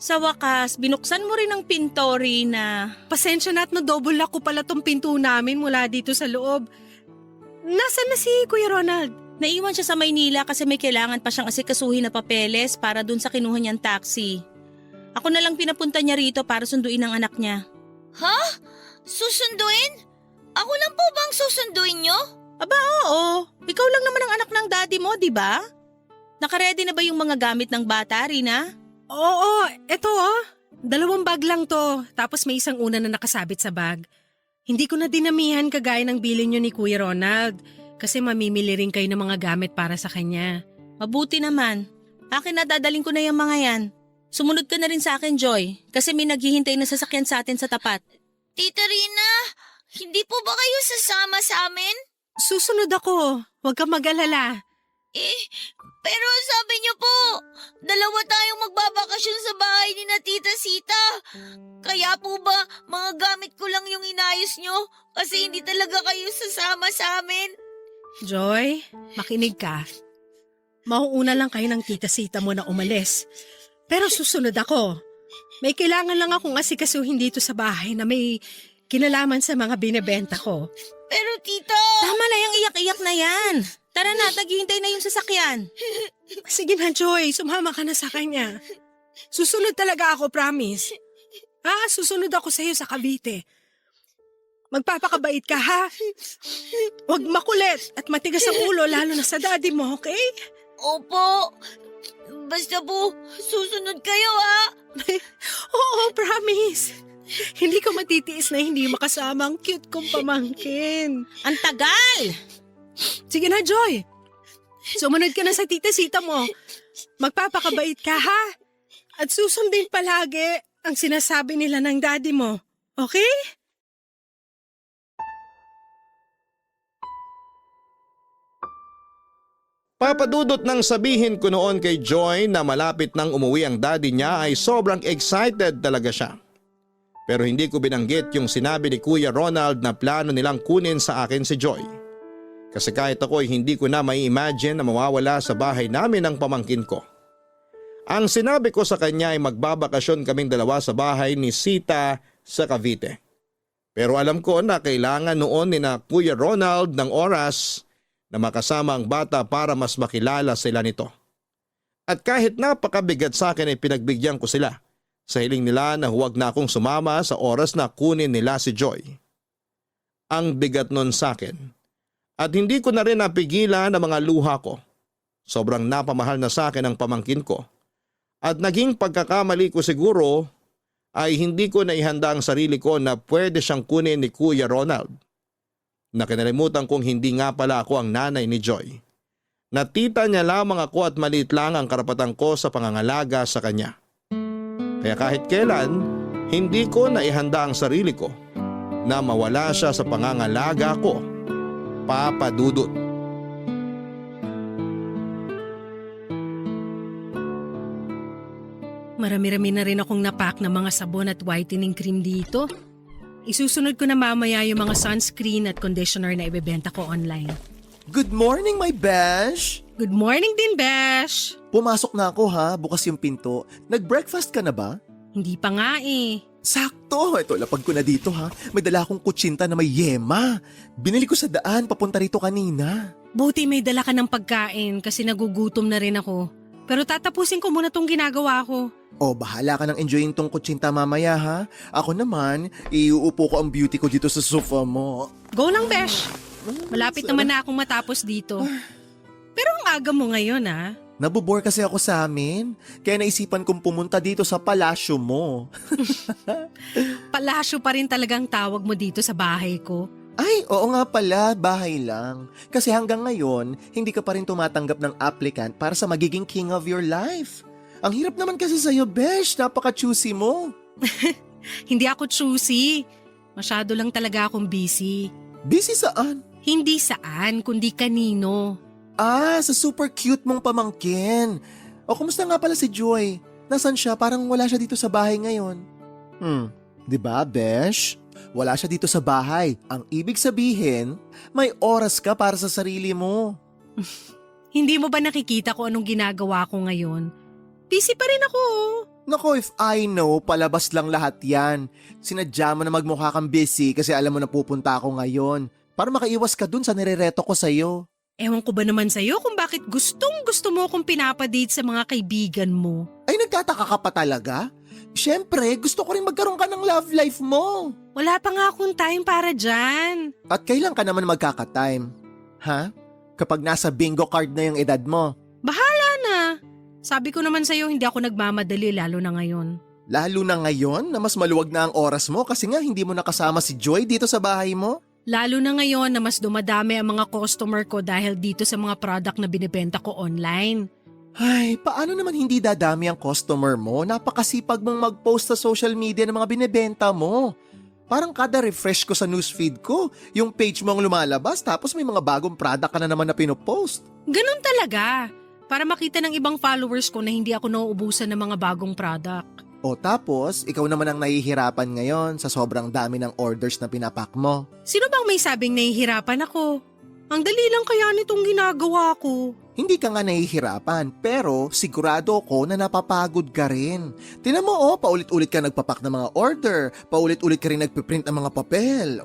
Sa wakas, binuksan mo rin ang pinto, Rina. Pasensya na at na-double lock ko pala tong pinto namin mula dito sa loob. Nasaan na si Kuya Ronald? Naiwan siya sa Maynila kasi may kailangan pa siyang asikasuhin na papeles para dun sa kinuha niyang taxi. Ako na lang pinapunta niya rito para sunduin ang anak niya. Ha? Susunduin? Ako lang po bang susunduin nyo? Oo, ikaw lang naman ang anak ng daddy mo, di ba? Nakaredy na ba yung mga gamit ng bata, Rina? Oo, eto 2 bag lang to, tapos may isang una na nakasabit sa bag. Hindi ko na dinamihan kagaya ng bilin nyo ni Kuya Ronald kasi mamimili rin kayo ng mga gamit para sa kanya. Mabuti naman. Akin na dadaling ko na yung mga yan. Sumunod ka na rin sa akin, Joy, kasi may naghihintay na sasakyan sa atin sa tapat. Tita Rina, hindi po ba kayo sasama sa amin? Susunod ako, huwag kang mag-alala. Pero sabi niyo po, 2 tayong magbabakasyon sa bahay ni na Tita Sita. Kaya po ba mga gamit ko lang yung inayos nyo? Kasi hindi talaga kayo sasama sa amin. Joy, makinig ka. Mauuna lang kayo ng Tita Sita mo na umalis. Pero susunod ako. May kailangan lang akong asikasuhin dito sa bahay na may kinalaman sa mga binebenta ko. Pero tita... Tama na yung iyak-iyak na yan. Tara na, naghihintay na yung sasakyan. Sige na, Joy. Sumama ka na sa kanya. Susunod talaga ako, promise. Susunod ako sa iyo sa Cavite. Magpapakabait ka, ha? Huwag makulit at matigas ang ulo, lalo na sa daddy mo, okay? Opo. Basta po, susunod kayo ha. Oo, promise. Hindi ko matitiis na hindi makasama ang cute kong pamangkin. Ang tagal! Sige na, Joy. Sumunod ka na sa Tita Sita mo. Magpapakabait ka, ha? At susundin palagi ang sinasabi nila ng daddy mo. Okay? Papadudot nang sabihin ko noon kay Joy na malapit nang umuwi ang daddy niya ay sobrang excited talaga siya. Pero hindi ko binanggit yung sinabi ni Kuya Ronald na plano nilang kunin sa akin si Joy. Kasi kahit ako ay hindi ko na mai-imagine na mawawala sa bahay namin ang pamangkin ko. Ang sinabi ko sa kanya ay magbabakasyon kaming 2 sa bahay ni Sita sa Cavite. Pero alam ko na kailangan noon ni na Kuya Ronald ng oras na makasama ang bata para mas makilala sila nito. At kahit napakabigat sa akin ay pinagbigyan ko sila sa hiling nila na huwag na akong sumama sa oras na kunin nila si Joy. Ang bigat nun sa akin at hindi ko na rin napigilan ang mga luha ko. Sobrang napamahal na sa akin ang pamangkin ko at naging pagkakamali ko siguro ay hindi ko naihanda ang sarili ko na pwede siyang kunin ni Kuya Ronald. Nakinalimutan kong hindi nga pala ako ang nanay ni Joy. Natita niya lamang ako at maliit lang ang karapatan ko sa pangangalaga sa kanya. Kaya kahit kailan, hindi ko naihanda ang sarili ko na mawala siya sa pangangalaga ko, Papa Dudut. Marami-rami na rin akong napak na mga sabon at whitening cream dito. Isusunod ko na mamaya yung mga sunscreen at conditioner na ibebenta ko online. Good morning, my besh! Good morning din, Besh! Pumasok na ako ha, bukas yung pinto. Nag-breakfast ka na ba? Hindi pa nga eh. Sakto! Ito, lapag ko na dito ha. May dala akong kutsinta na may yema. Binili ko sa daan, papunta rito kanina. Buti may dala ka ng pagkain kasi nagugutom na rin ako. Pero tatapusin ko muna tong ginagawa ko. O, bahala ka nang enjoyin tong kutsinta mamaya ha. Ako naman, iuupo ko ang beauty ko dito sa sofa mo. Go lang, Besh! Malapit naman na akong matapos dito. Pero ang aga mo ngayon, ha? Nabobore kasi ako sa amin. Kaya naisipan kong pumunta dito sa palasyo mo. Palasyo pa rin talagang tawag mo dito sa bahay ko. Ay, oo nga pala, bahay lang. Kasi hanggang ngayon, hindi ka pa rin tumatanggap ng applicant para sa magiging king of your life. Ang hirap naman kasi sa'yo, Besh. Napaka-choosy mo. Hindi ako choosy. Masyado lang talaga akong busy. Busy saan? Hindi saan, kundi kanino. Sa super cute mong pamangkin. O, kumusta nga pala si Joy? Nasaan siya? Parang wala siya dito sa bahay ngayon. Di ba, Besh? Wala siya dito sa bahay. Ang ibig sabihin, may oras ka para sa sarili mo. Hindi mo ba nakikita ko anong ginagawa ko ngayon? Busy pa rin ako. Nako, if I know, palabas lang lahat yan. Sinadya mo na magmukha kang busy kasi alam mo na pupunta ako ngayon. Para makaiwas ka dun sa nirereto ko sa'yo. Ewan ko ba naman sa'yo kung bakit gustong gusto mo akong pinapadate sa mga kaibigan mo. Ay, nagtataka ka pa talaga? Siyempre, gusto ko rin magkaroon ka ng love life mo. Wala pa nga akong time para dyan. At kailan ka naman magkaka-time? Ha? Kapag nasa bingo card na yung edad mo. Bahala na. Sabi ko naman sa'yo hindi ako nagmamadali lalo na ngayon. Lalo na ngayon na mas maluwag na ang oras mo kasi nga hindi mo nakasama si Joy dito sa bahay mo. Lalo na ngayon na mas dumadami ang mga customer ko dahil dito sa mga product na binibenta ko online. Ay, paano naman hindi dadami ang customer mo? Napakasipag mong mag-post sa social media ng mga binibenta mo. Parang kada refresh ko sa newsfeed ko, yung page mo ang lumalabas tapos may mga bagong product ka na naman na pinopost. Ganun talaga. Para makita ng ibang followers ko na hindi ako nauubusan ng mga bagong product. O tapos, ikaw naman ang nahihirapan ngayon sa sobrang dami ng orders na pinapak mo. Sino bang may sabing nahihirapan ako? Ang dali lang kaya nitong ginagawa ko. Hindi ka nga nahihirapan, pero sigurado ko na napapagod ka rin. Tinan mo paulit-ulit ka nagpapak ng mga order, paulit-ulit ka rin nagpiprint ng mga papel.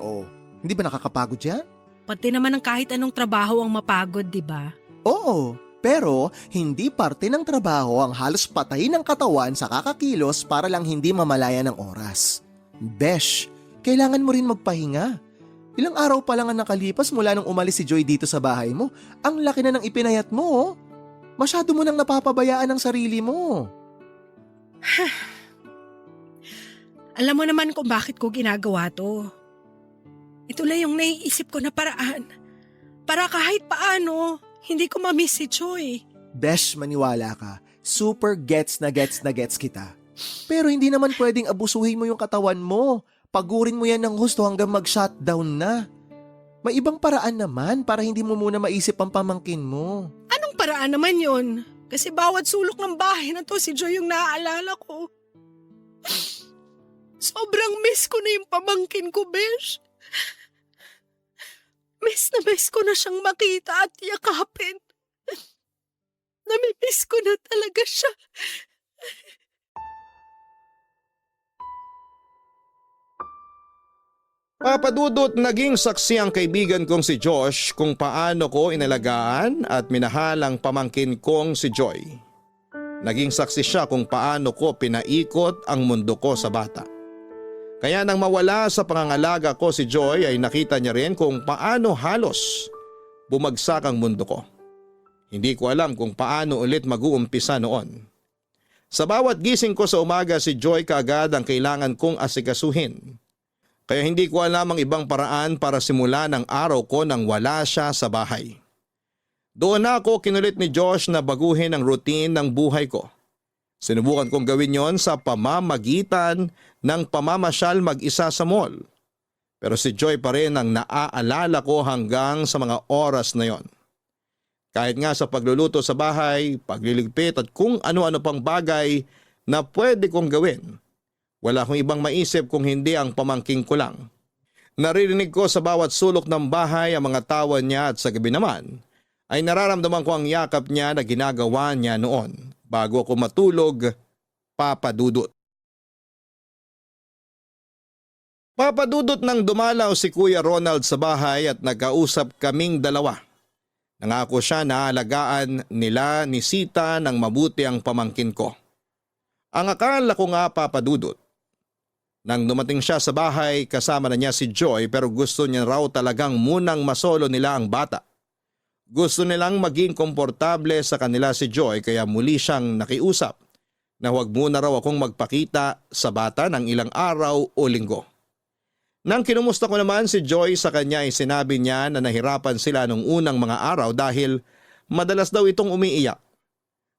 Hindi ba nakakapagod yan? Pati naman ang kahit anong trabaho ang mapagod, di ba? Oo, pero hindi parte ng trabaho ang halos patayin ng katawan sa kakakilos para lang hindi mamalaya ng oras. Besh, kailangan mo rin magpahinga. Ilang araw pa lang ang nakalipas mula nung umalis si Joy dito sa bahay mo. Ang laki na ng ipinayat mo. Masyado mo nang napapabayaan ang sarili mo. Alam mo naman kung bakit ko ginagawa to. Ito lang yung naiisip ko na paraan. Para kahit paano, hindi ko mamiss si Joy. Besh, maniwala ka. Super gets na gets kita. Pero hindi naman pwedeng abusuhin mo yung katawan mo. Pagurin mo yan ng husto hanggang mag-shutdown na. May ibang paraan naman para hindi mo muna maisip ang pamangkin mo. Anong paraan naman yon? Kasi bawat sulok ng bahay na to si Joy yung naaalala ko. Sobrang miss ko na yung pamangkin ko, Besh. Miss ko na siyang makita at yakapin. Namimiss ko na talaga siya. Papadudot, naging saksi ang kaibigan kong si Josh kung paano ko inalagaan at minahal ang pamangkin kong si Joy. Naging saksi siya kung paano ko pinaikot ang mundo ko sa bata. Kaya nang mawala sa pangangalaga ko si Joy ay nakita niya rin kung paano halos bumagsak ang mundo ko. Hindi ko alam kung paano ulit mag-uumpisa noon. Sa bawat gising ko sa umaga si Joy kaagad ang kailangan kong asikasuhin. Kaya hindi ko alam ang ibang paraan para simulan ang araw ko nang wala siya sa bahay. Doon na ako kinulit ni Josh na baguhin ang routine ng buhay ko. Sinubukan kong gawin yon sa pamamagitan ng pamamasyal mag-isa sa mall. Pero si Joy pa rin ang naaalala ko hanggang sa mga oras na yon. Kahit nga sa pagluluto sa bahay, pagliligpit at kung ano-ano pang bagay na pwede kong gawin. Wala akong ibang maisip kung hindi ang pamangking ko lang. Naririnig ko sa bawat sulok ng bahay ang mga tawa niya at sa gabi naman ay nararamdaman ko ang yakap niya na ginagawa niya noon bago ako matulog, papadudot. Papadudot nang dumalaw si Kuya Ronald sa bahay at nagkausap kaming dalawa. Nangako siya na alagaan nila ni Sita ng mabuti ang pamangkin ko. Ang akala ko nga papadudot. Nang dumating siya sa bahay kasama na niya si Joy pero gusto niya raw talagang munang masolo nila ang bata. Gusto nilang maging komportable sa kanila si Joy kaya muli siyang nakiusap na huwag muna raw akong magpakita sa bata ng ilang araw o linggo. Nang kinumusta ko naman si Joy sa kanya ay sinabi niya na nahirapan sila nung unang mga araw dahil madalas daw itong umiiyak.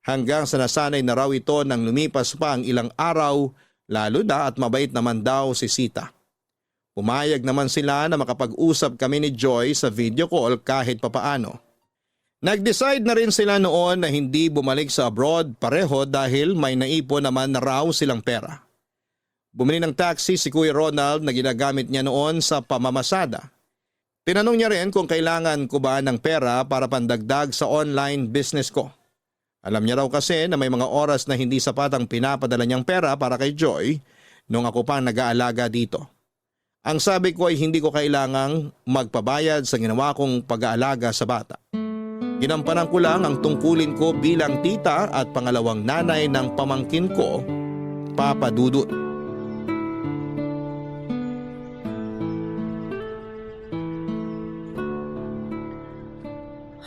Hanggang sa nasanay na raw ito nang lumipas pa ang ilang araw lalo na at mabait naman daw si Sita. Pumayag naman sila na makapag-usap kami ni Joy sa video call kahit papaano. Nag-decide na rin sila noon na hindi bumalik sa abroad pareho dahil may naipon naman na raw silang pera. Bumili ng taxi si Kuya Ronald na ginagamit niya noon sa pamamasada. Tinanong niya rin kung kailangan ko ba ng pera para pandagdag sa online business ko. Alam niya raw kasi na may mga oras na hindi sapat ang pinapadala niyang pera para kay Joy nung ako pa nag-aalaga dito. Ang sabi ko ay hindi ko kailangang magpabayad sa ginawa kong pag-aalaga sa bata. Ginampanan ko lang ang tungkulin ko bilang tita at pangalawang nanay ng pamangkin ko, Papa Dudut.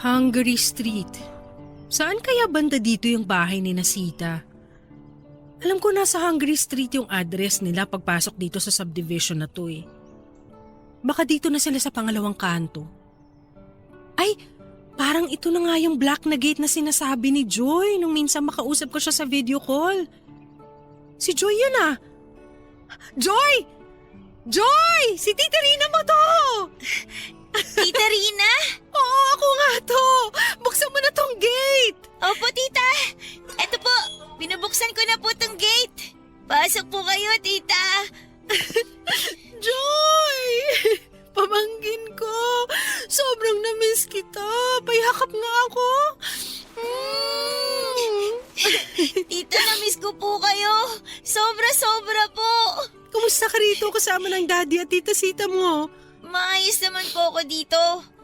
Hungary Street. Saan kaya banda dito yung bahay ni Nasita? Alam ko nasa Hungary Street yung address nila pagpasok dito sa subdivision na to eh. Baka dito na sila sa pangalawang kanto. Ay, parang ito na nga yung black na gate na sinasabi ni Joy nung minsan makausap ko siya sa video call. Si Joy yun ah. Joy! Joy! Si Tita Rina mo to! Tita Rina? Oo, ako nga to! Buksan mo na tong gate! Opo, tita. Eto po, binubuksan ko na po tong gate. Pasok po kayo, tita. Joy! Pamangkin ko! Sobrang na-miss kita! Payakap nga ako! Tita, na-miss ko po kayo. Sobra-sobra po. Kumusta ka rito kasama ng daddy at tita Sita mo? Maayos naman po ako dito.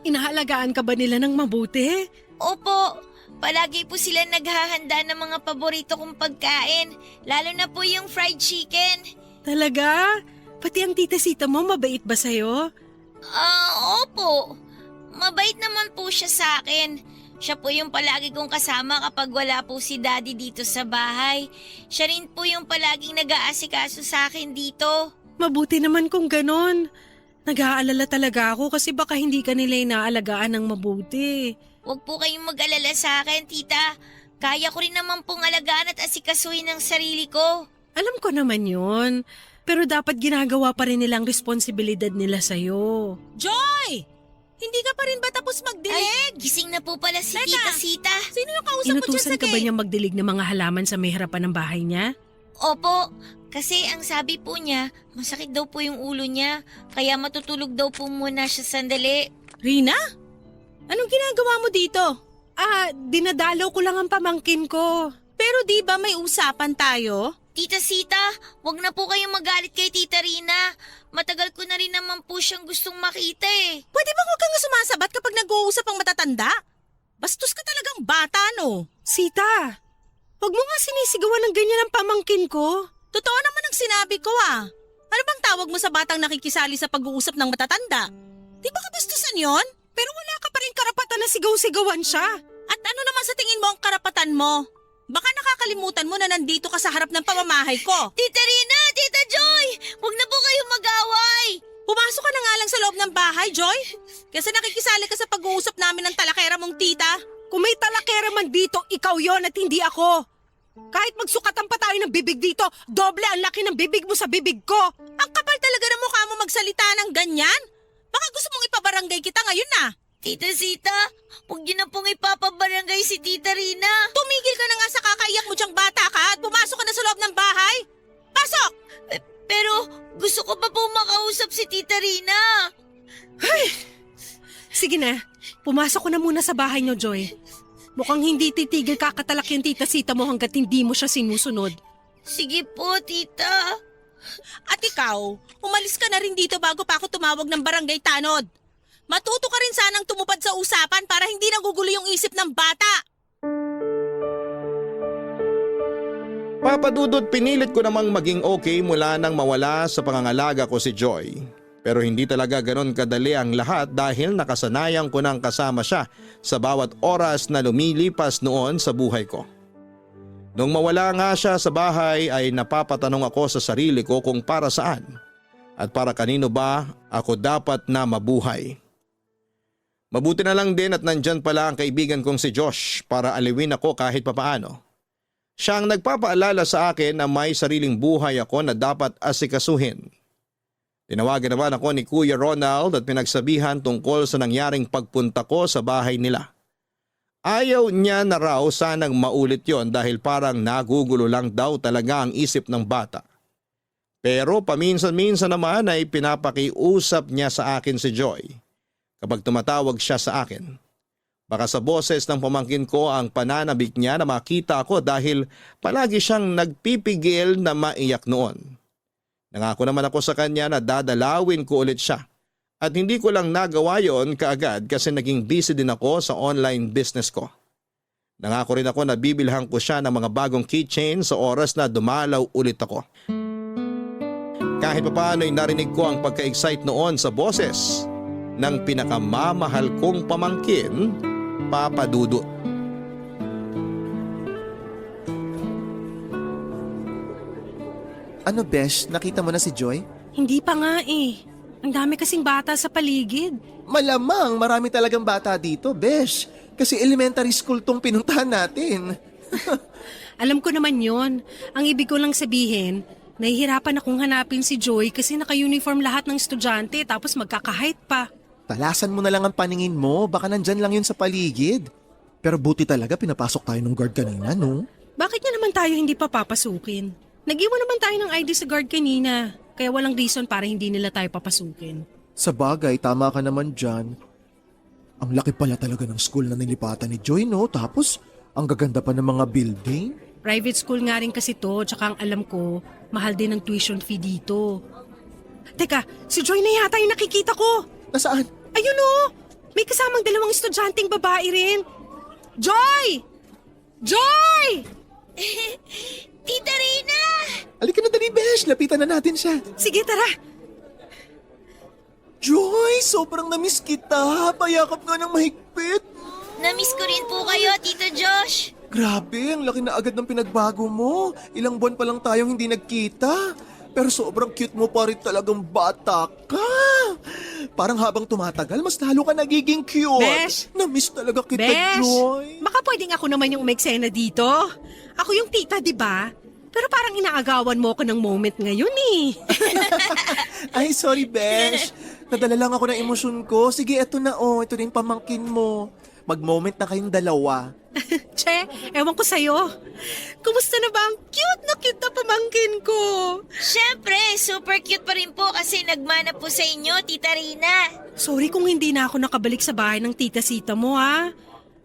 Inaalagaan ka ba nila ng mabuti? Opo, palagi po sila naghahanda ng mga paborito kong pagkain. Lalo na po yung fried chicken. Talaga? Pati ang tita Sita mo mabait ba sa'yo? Opo. Mabait naman po siya sa akin. Siya po yung palagi kong kasama kapag wala po si daddy dito sa bahay. Siya rin po yung palaging nag-aasikaso sa akin dito. Mabuti naman kung ganon. Nag-aalala talaga ako kasi baka hindi ka nila inaalagaan ng mabuti. Huwag po kayong mag-alala sa akin, tita. Kaya ko rin naman pong alagaan at asikasuhin ang sarili ko. Alam ko naman yun. Pero dapat ginagawa pa rin nilang responsibilidad nila sa'yo. Joy! Hindi ka pa rin ba tapos Ay, magdilig? gising na po pala si Teka. Tita Sita. Sino yung kausap mo dyan Inutusan sa ka ba gate? niya magdilig ng mga halaman sa may harapan ng bahay niya? Opo, kasi ang sabi po niya, masakit daw po yung ulo niya. Kaya matutulog daw po muna siya sandali. Rina? Anong ginagawa mo dito? Dinadalaw ko lang ang pamangkin ko. Pero di ba may usapan tayo? Tita Sita, wag na po kayong magalit kay Tita Rina. Matagal ko na rin naman po siyang gustong makita eh. Pwede ba huwag kang sumasabat kapag nag-uusap ang matatanda? Bastos ka talagang bata, no? Sita, wag mo nga sinisigawan ng ganyan ang pamangkin ko. Totoo naman ang sinabi ko ah. Ano bang tawag mo sa batang nakikisali sa pag-uusap ng matatanda? Di ba kabastusan yon? Pero wala ka pa rin karapatan na sigaw-sigawan siya. At ano naman sa tingin mo ang karapatan mo? Baka nakakalimutan mo na nandito ka sa harap ng pamamahay ko. Tita Rina, Tita Joy, wag na po kayong mag-away. Pumasok ka na nga lang sa loob ng bahay, Joy. Kasi nakikisali ka sa pag-uusap namin ng talakera mong tita. Kung may talakera man dito, ikaw yon at hindi ako. Kahit magsukatan pa tayo ng bibig dito, doble ang laki ng bibig mo sa bibig ko. Ang kapal talaga ng mukha mo magsalita ng ganyan. Baka gusto mong ipabarangay kita ngayon na. Tita Sita, huwag niyo na pong ipapabarangay si Tita Rina. Tumigil ka na nga sa kakaiyak mo diyang bata ka at pumasok ka na sa loob ng bahay. Pasok! Pero gusto ko pa po makausap si Tita Rina. Sige na, pumasok ko na muna sa bahay niyo, Joy. Mukhang hindi titigil kakatalak yung tita Sita mo hanggat hindi mo siya sinusunod. Sige po, Tita. At ikaw, umalis ka na rin dito bago pa ako tumawag ng barangay tanod. Matuto ka rin sanang tumupad sa usapan para hindi nagugulo yung isip ng bata. Papa Dudut, pinilit ko namang maging okay mula nang mawala sa pangangalaga ko si Joy. Pero hindi talaga ganon kadali ang lahat dahil nakasanayan ko nang kasama siya sa bawat oras na lumilipas noon sa buhay ko. Nung mawala nga siya sa bahay ay napapatanong ako sa sarili ko kung para saan at para kanino ba ako dapat na mabuhay. Mabuti na lang din at nandyan pala ang kaibigan kong si Josh para aliwin ako kahit papaano. Siya ang nagpapaalala sa akin na may sariling buhay ako na dapat asikasuhin. Tinawagan naman ako ni Kuya Ronald at pinagsabihan tungkol sa nangyaring pagpunta ko sa bahay nila. Ayaw niya na raw sanang maulit yon dahil parang nagugulo lang daw talaga ang isip ng bata. Pero paminsan-minsan naman ay pinapakiusap niya sa akin si Joy kapag tumatawag siya sa akin. Baka sa boses ng pamangkin ko ang pananabik niya na makita ako dahil palagi siyang nagpipigil na maiyak noon. Nangako naman ako sa kanya na dadalawin ko ulit siya. At hindi ko lang nagawa yon kaagad kasi naging busy din ako sa online business ko. Nangako rin ako na bibilhan ko siya ng mga bagong keychain sa oras na dumalaw ulit ako. Kahit papaano ay narinig ko ang pagka-excite noon sa boses ng pinakamamahal kong pamangkin, Papa Dudut. Ano besh, nakita mo na si Joy? Hindi pa nga eh. Ang dami kasing bata sa paligid. Malamang marami talagang bata dito, besh. Kasi elementary school tong pinuntahan natin. Alam ko naman yon. Ang ibig ko lang sabihin, nahihirapan akong hanapin si Joy kasi naka-uniform lahat ng estudyante tapos magkaka-height pa. Talasan mo na lang ang paningin mo, baka nandyan lang yun sa paligid. Pero buti talaga pinapasok tayo ng guard kanina, no? Bakit niya naman tayo hindi pa papasukin? Nag-iwan naman tayo ng ID sa guard kanina, kaya walang reason para hindi nila tayo papasukin. Sa bagay, tama ka naman dyan. Ang laki pala talaga ng school na nilipatan ni Joy, no? Tapos, ang gaganda pa ng mga building. Private school nga rin kasi to, tsaka ang alam ko, mahal din ang tuition fee dito. Teka, si Joy na yata yung nakikita ko. Nasaan? Ayun o! May kasamang dalawang estudyanteng babae rin. Joy! Joy! Tita Rina! Halika na dali, besh. Lapitan na natin siya. Sige, tara. Joy, sobrang namiss kita. Payakap nga ng mahigpit. Namiss ko rin po kayo, Tito Josh. Grabe, ang laki na agad ng pinagbago mo. Ilang buwan pa lang tayong hindi nagkita. Pero sobrang cute mo pa rin talagang bata ka. Parang habang tumatagal, mas lalo ka nagiging cute. Besh! Namiss talaga kita, Besh! Joy. Baka pwedeng ako naman yung umeksena dito. Ako yung tita, di ba? Pero parang inaagawan mo ako ng moment ngayon eh. Ay, sorry, Besh. Nadala lang ako ng emosyon ko. Sige, eto na oh. Ito na yung pamangkin mo. Mag-moment na kayong dalawa. Che, ewan ko sa'yo. Kumusta na ba ang cute na pamangkin ko? Siyempre, super cute pa rin po kasi nagmana po sa inyo, Tita Rina. Sorry kung hindi na ako nakabalik sa bahay ng tita-sita mo ha.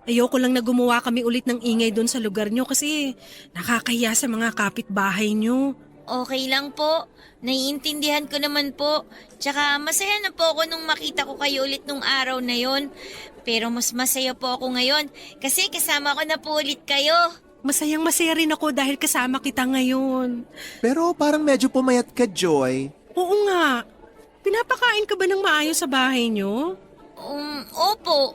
Ayoko lang na gumawa kami ulit ng ingay doon sa lugar nyo kasi nakakahiya sa mga kapitbahay nyo. Okay lang po. Naiintindihan ko naman po. Tsaka masaya na po ako nung makita ko kayo ulit nung araw na yon. Pero mas masaya po ako ngayon kasi kasama ko na po ulit kayo. Masayang masaya rin ako dahil kasama kita ngayon. Pero parang medyo pumayat ka, Joy. Oo nga. Pinapakain ka ba ng maayos sa bahay nyo? Opo.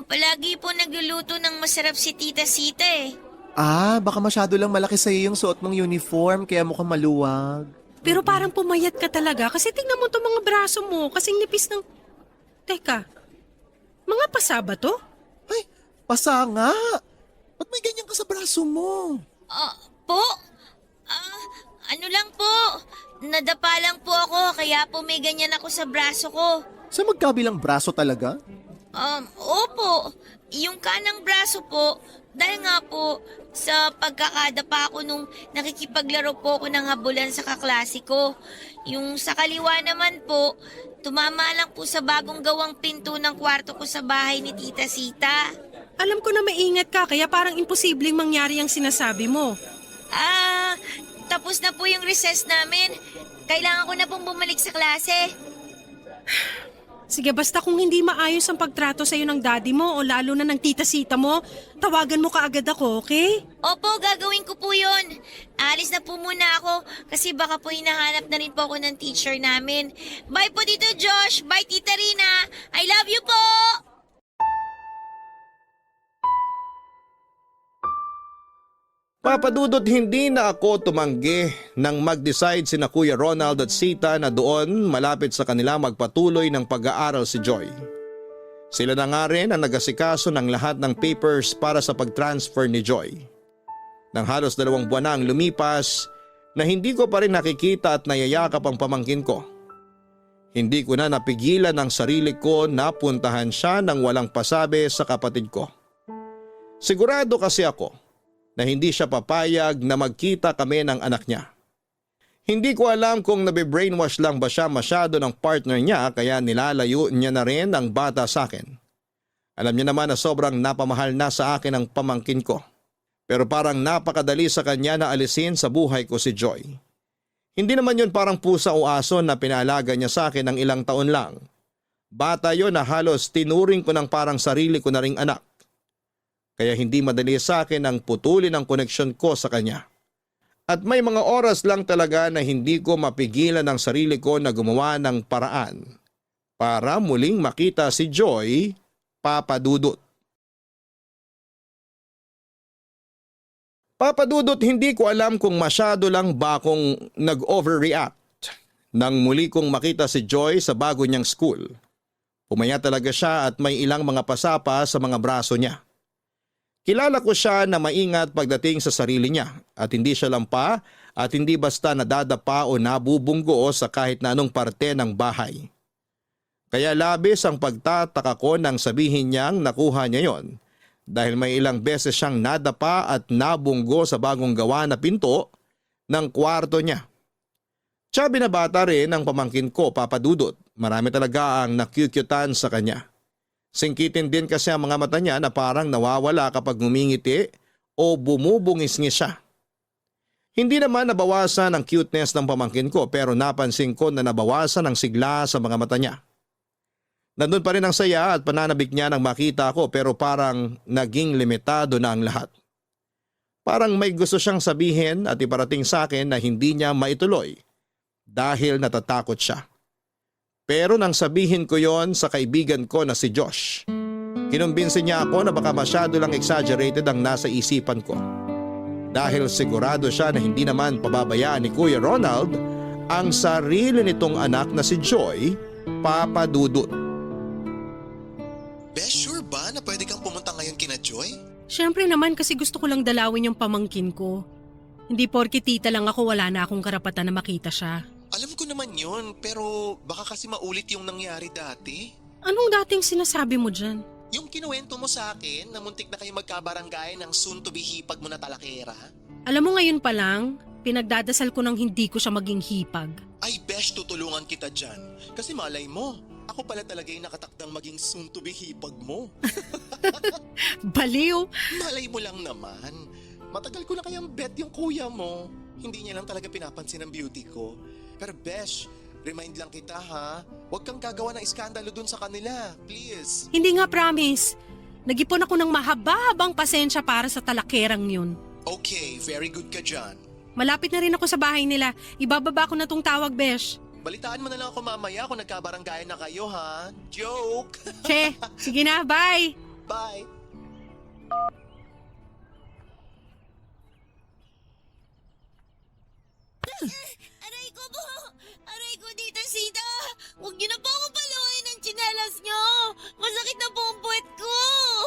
Palagi po nagluluto ng masarap si Tita Sita eh. Ah, baka masyado lang malaki sa'yo yung suot mong uniform kaya mukhang maluwag. Pero parang pumayat ka talaga kasi tingnan mo itong mga braso mo kasing nipis ng... Teka, mga pasa ba to? Ay, pasa nga. Ba't may ganyan ka sa braso mo? Po? Ano lang po. Nadapa lang po ako kaya po may ganyan ako sa braso ko. Sa magkabilang braso talaga? Opo. Yung kanang braso po, dahil nga po sa pagkakadapa ko nung nakikipaglaro po ako ng habulan sa kaklase ko. Yung sa kaliwa naman po, tumama lang po sa bagong gawang pinto ng kwarto ko sa bahay ni Tita Sita. Alam ko na maingat ka kaya parang imposibleng mangyari ang sinasabi mo. Tapos na po yung recess namin. Kailangan ko na pong bumalik sa klase. Sige, basta kung hindi maayos ang pagtrato sa'yo ng daddy mo o lalo na ng tita-sita mo, tawagan mo kaagad ako, okay? Opo, gagawin ko po yun. Alis na po muna ako kasi baka po hinahanap na rin po ako ng teacher namin. Bye po Tito Josh. Bye Tita Rina. I love you po! Papadudot hindi na ako tumanggi nang mag-decide sina Kuya Ronald at Sita na doon malapit sa kanila magpatuloy ng pag-aaral si Joy. Sila na nga rin ang nagasikaso ng lahat ng papers para sa pag-transfer ni Joy. Nang halos 2 buwan na ang lumipas na hindi ko pa rin nakikita at nayayakap ang pamangkin ko. Hindi ko na napigilan ang sarili ko na puntahan siya nang walang pasabi sa kapatid ko. Sigurado kasi ako na hindi siya papayag na magkita kami ng anak niya. Hindi ko alam kung nabibrainwash lang ba siya masyado ng partner niya kaya nilalayo niya na rin ang bata sa akin. Alam niya naman na sobrang napamahal na sa akin ang pamangkin ko. Pero parang napakadali sa kanya na alisin sa buhay ko si Joy. Hindi naman yun parang pusa o aso na pinalaga niya sa akin ng ilang taon lang. Bata yon na halos tinuring ko ng parang sarili ko na ring anak. Kaya hindi madali sa akin ang putulin ang koneksyon ko sa kanya. At may mga oras lang talaga na hindi ko mapigilan ang sarili ko na gumawa ng paraan para muling makita si Joy, Papa Dudut. Papa Dudut, hindi ko alam kung masyado lang ba akong nag-overreact nang muli kong makita si Joy sa bago niyang school. Pumaya talaga siya at may ilang mga pasapa sa mga braso niya. Kilala ko siya na maingat pagdating sa sarili niya at hindi siya lampa at hindi basta nadadapa o nabubunggo sa kahit na anong parte ng bahay. Kaya labis ang pagtataka ko nang sabihin niyang nakuha niya yon. Dahil may ilang beses siyang nadapa at nabunggo sa bagong gawa na pinto ng kwarto niya. Tsabi na bata rin ang pamangkin ko, Papa Dudut. Marami talaga ang nakyukyutan sa kanya. Singkitin din kasi ang mga mata niya na parang nawawala kapag ngumingiti o bumubungis-ngis siya. Hindi naman nabawasan ang cuteness ng pamangkin ko pero napansin ko na nabawasan ang sigla sa mga mata niya. Nandun pa rin ang saya at pananabik niya nang makita ko pero parang naging limitado na ang lahat. Parang may gusto siyang sabihin at iparating sa akin na hindi niya maituloy dahil natatakot siya. Pero nang sabihin ko yon sa kaibigan ko na si Josh, kinumbinsi niya ako na baka masyado lang exaggerated ang nasa isipan ko. Dahil sigurado siya na hindi naman pababayaan ni Kuya Ronald ang sarili nitong anak na si Joy, Papa Dudut. Besh, sure ba na pwede kang pumunta ngayon kina Joy? Siyempre naman kasi gusto ko lang dalawin yung pamangkin ko. Hindi porke tita lang ako wala na akong karapatan na makita siya. Alam ko naman yun, pero baka kasi maulit yung nangyari dati. Anong dating sinasabi mo dyan? Yung kinuwento mo sa akin na muntik na kayo magkabarangay ng soon-to-be hipag mo na talakera. Alam mo ngayon pa lang, pinagdadasal ko nang hindi ko siya maging hipag. Ay, Besh, tutulungan kita dyan. Kasi malay mo, ako pala talaga yung nakatakdang maging soon-to-be hipag mo. Baliw! Malay mo lang naman. Matagal ko na kayang bet yung kuya mo. Hindi niya lang talaga pinapansin ang beauty ko. Pero Besh, remind lang kita ha. Huwag kang gagawa ng iskandalo dun sa kanila, please. Hindi nga promise. Nag-ipon ako ng mahaba-habang pasensya para sa talakerang yun. Okay, very good ka dyan. Malapit na rin ako sa bahay nila. Ibababa ko na tong tawag, Besh. Balitaan mo na lang ako mamaya kung nagkabaranggayan na kayo ha. Joke! Che, sige na, bye! Bye! Aray ko po! Aray ko dito, Sita! Huwag niyo na po ako paluin ng tsinelas niyo! Masakit na po ang puwet ko!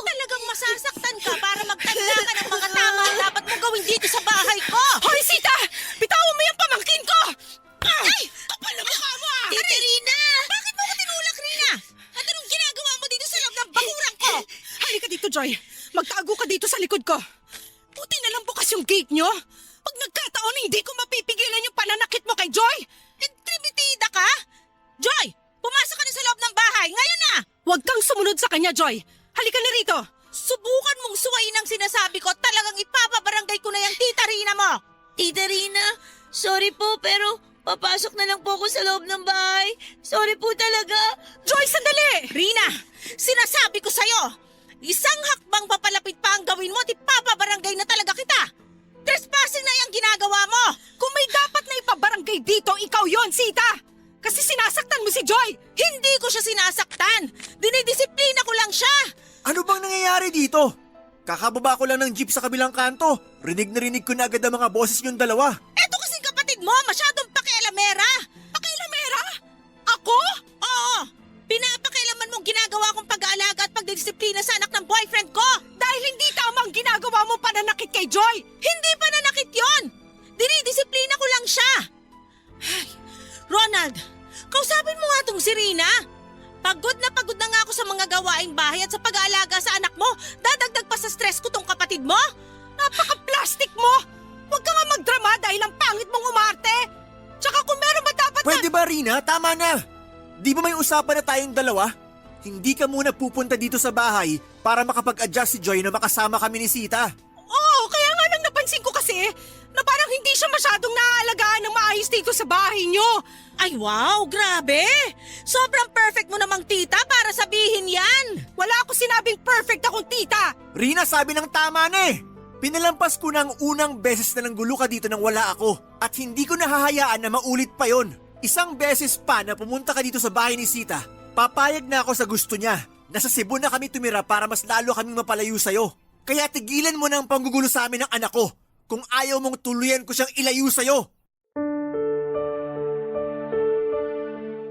Talagang masasaktan ka para magtanda ka ng mga tama ang dapat mo gawin dito sa bahay ko! Hoy, Sita! Bitawan mo yung pamangkin ko! Ay! Kapal na mukha mo ah! Tita Rina! Bakit mo ko tinulak, Rina? At anong ginagawa mo dito sa loob ng bakurang ko? Halika dito, Joy. Magtago ka dito sa likod ko. Buti na lang bukas yung gate nyo. Pag nagkataon, hindi ko mapipigilan yung pananakit mo kay Joy. Intrimitida ka? Joy! Pumasok ka na sa loob ng bahay! Ngayon na! Huwag kang sumunod sa kanya, Joy. Halika na rito. Subukan mong suwain ang sinasabi ko, talagang ipapabarangay ko na yung tita Rina mo! Tita Rina, sorry po pero papasok na lang po ako sa loob ng bahay. Sorry po talaga. Joy, sandali! Rina, sinasabi ko sa'yo, isang hakbang papalapit pa ang gawin mo at ipapabarangay na talaga kita! Trespassing na yung ginagawa mo! Kung may dapat na ipabarangay dito, ikaw yon, Sita! Kasi sinasaktan mo si Joy! Hindi ko siya sinasaktan! Dinidisiplina ko lang siya! Ano bang nangyayari dito? Kakababa ko lang ng jeep sa kabilang kanto. Rinig na rinig ko na agad ang mga boses niyong dalawa. Eto kasing kapatid mo, masyadong pakialamera! Pakialamera? Ako? Oo! Pinapakialaman mong ginagawa kong pag-aalaga at pagdidisiplina sa anak ng boyfriend ko! Dahil hindi tama ang ginagawa mo pananakit kay Joy! Hindi pa nanakit yon! Dinidisiplina ko lang siya! Ay, Ronald, kausapin mo nga tong si Rina. Pagod na nga ako sa mga gawaing bahay at sa pag-aalaga sa anak mo. Dadagdag pa sa stress ko tong kapatid mo? Napaka-plastic mo! Huwag ka nga magdrama dahil ang pangit mong umarte! Tsaka kung meron ba dapat Pwede ba, Rina? Tama na! Di ba may usapan na tayong dalawa? Hindi ka muna pupunta dito sa bahay para makapag-adjust si Joy na makasama kami ni Sita. Oo, kaya nga nang napansin ko kasi na parang hindi siya masyadong naaalagaan ng maayos dito sa bahay niyo. Ay wow, grabe! Sobrang perfect mo namang tita para sabihin yan! Wala ako sinabing perfect akong tita. Rina, sabi ng tama na eh. Pinalampas ko ng unang beses na nanggulo ka dito nang wala ako. At hindi ko nahahayaan na maulit pa yon. Isang beses pa na pumunta ka dito sa bahay ni Sita, papayag na ako sa gusto niya. Nasa Cebu na kami tumira para mas lalo kaming mapalayo sa'yo. Kaya tigilan mo na ang panggugulo sa amin ng anak ko. Kung ayaw mong tuluyan ko siyang ilayo sa'yo.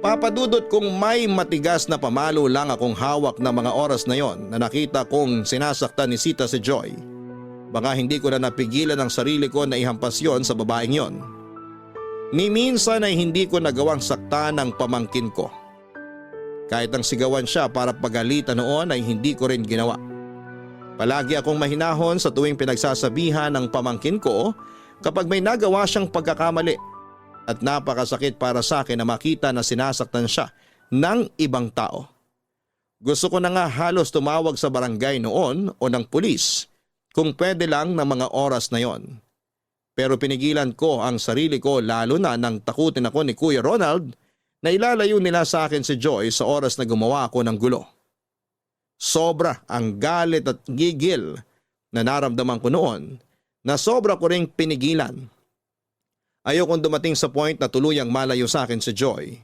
Papadudot kung may matigas na pamalo lang akong hawak na mga oras na yon na nakita kong sinasaktan ni Sita si Joy. Baka hindi ko na napigilan ang sarili ko na ihampas yon sa babaeng yon. Ni minsan ay hindi ko nagawang saktan ang pamangkin ko. Kahit ang sigawan siya para pagalitan noon ay hindi ko rin ginawa. Palagi akong mahinahon sa tuwing pinagsasabihan ng pamangkin ko kapag may nagawa siyang pagkakamali. At napakasakit para sa akin na makita na sinasaktan siya ng ibang tao. Gusto ko na nga halos tumawag sa barangay noon o ng pulis kung pwede lang ng mga oras na yon. Pero pinigilan ko ang sarili ko lalo na nang takutin ako ni Kuya Ronald na ilalayo nila sa akin si Joy sa oras na gumawa ako ng gulo. Sobra ang galit at gigil na naramdaman ko noon na sobra ko ring pinigilan. Ayokong dumating sa point na tuluyang malayo sa akin si Joy.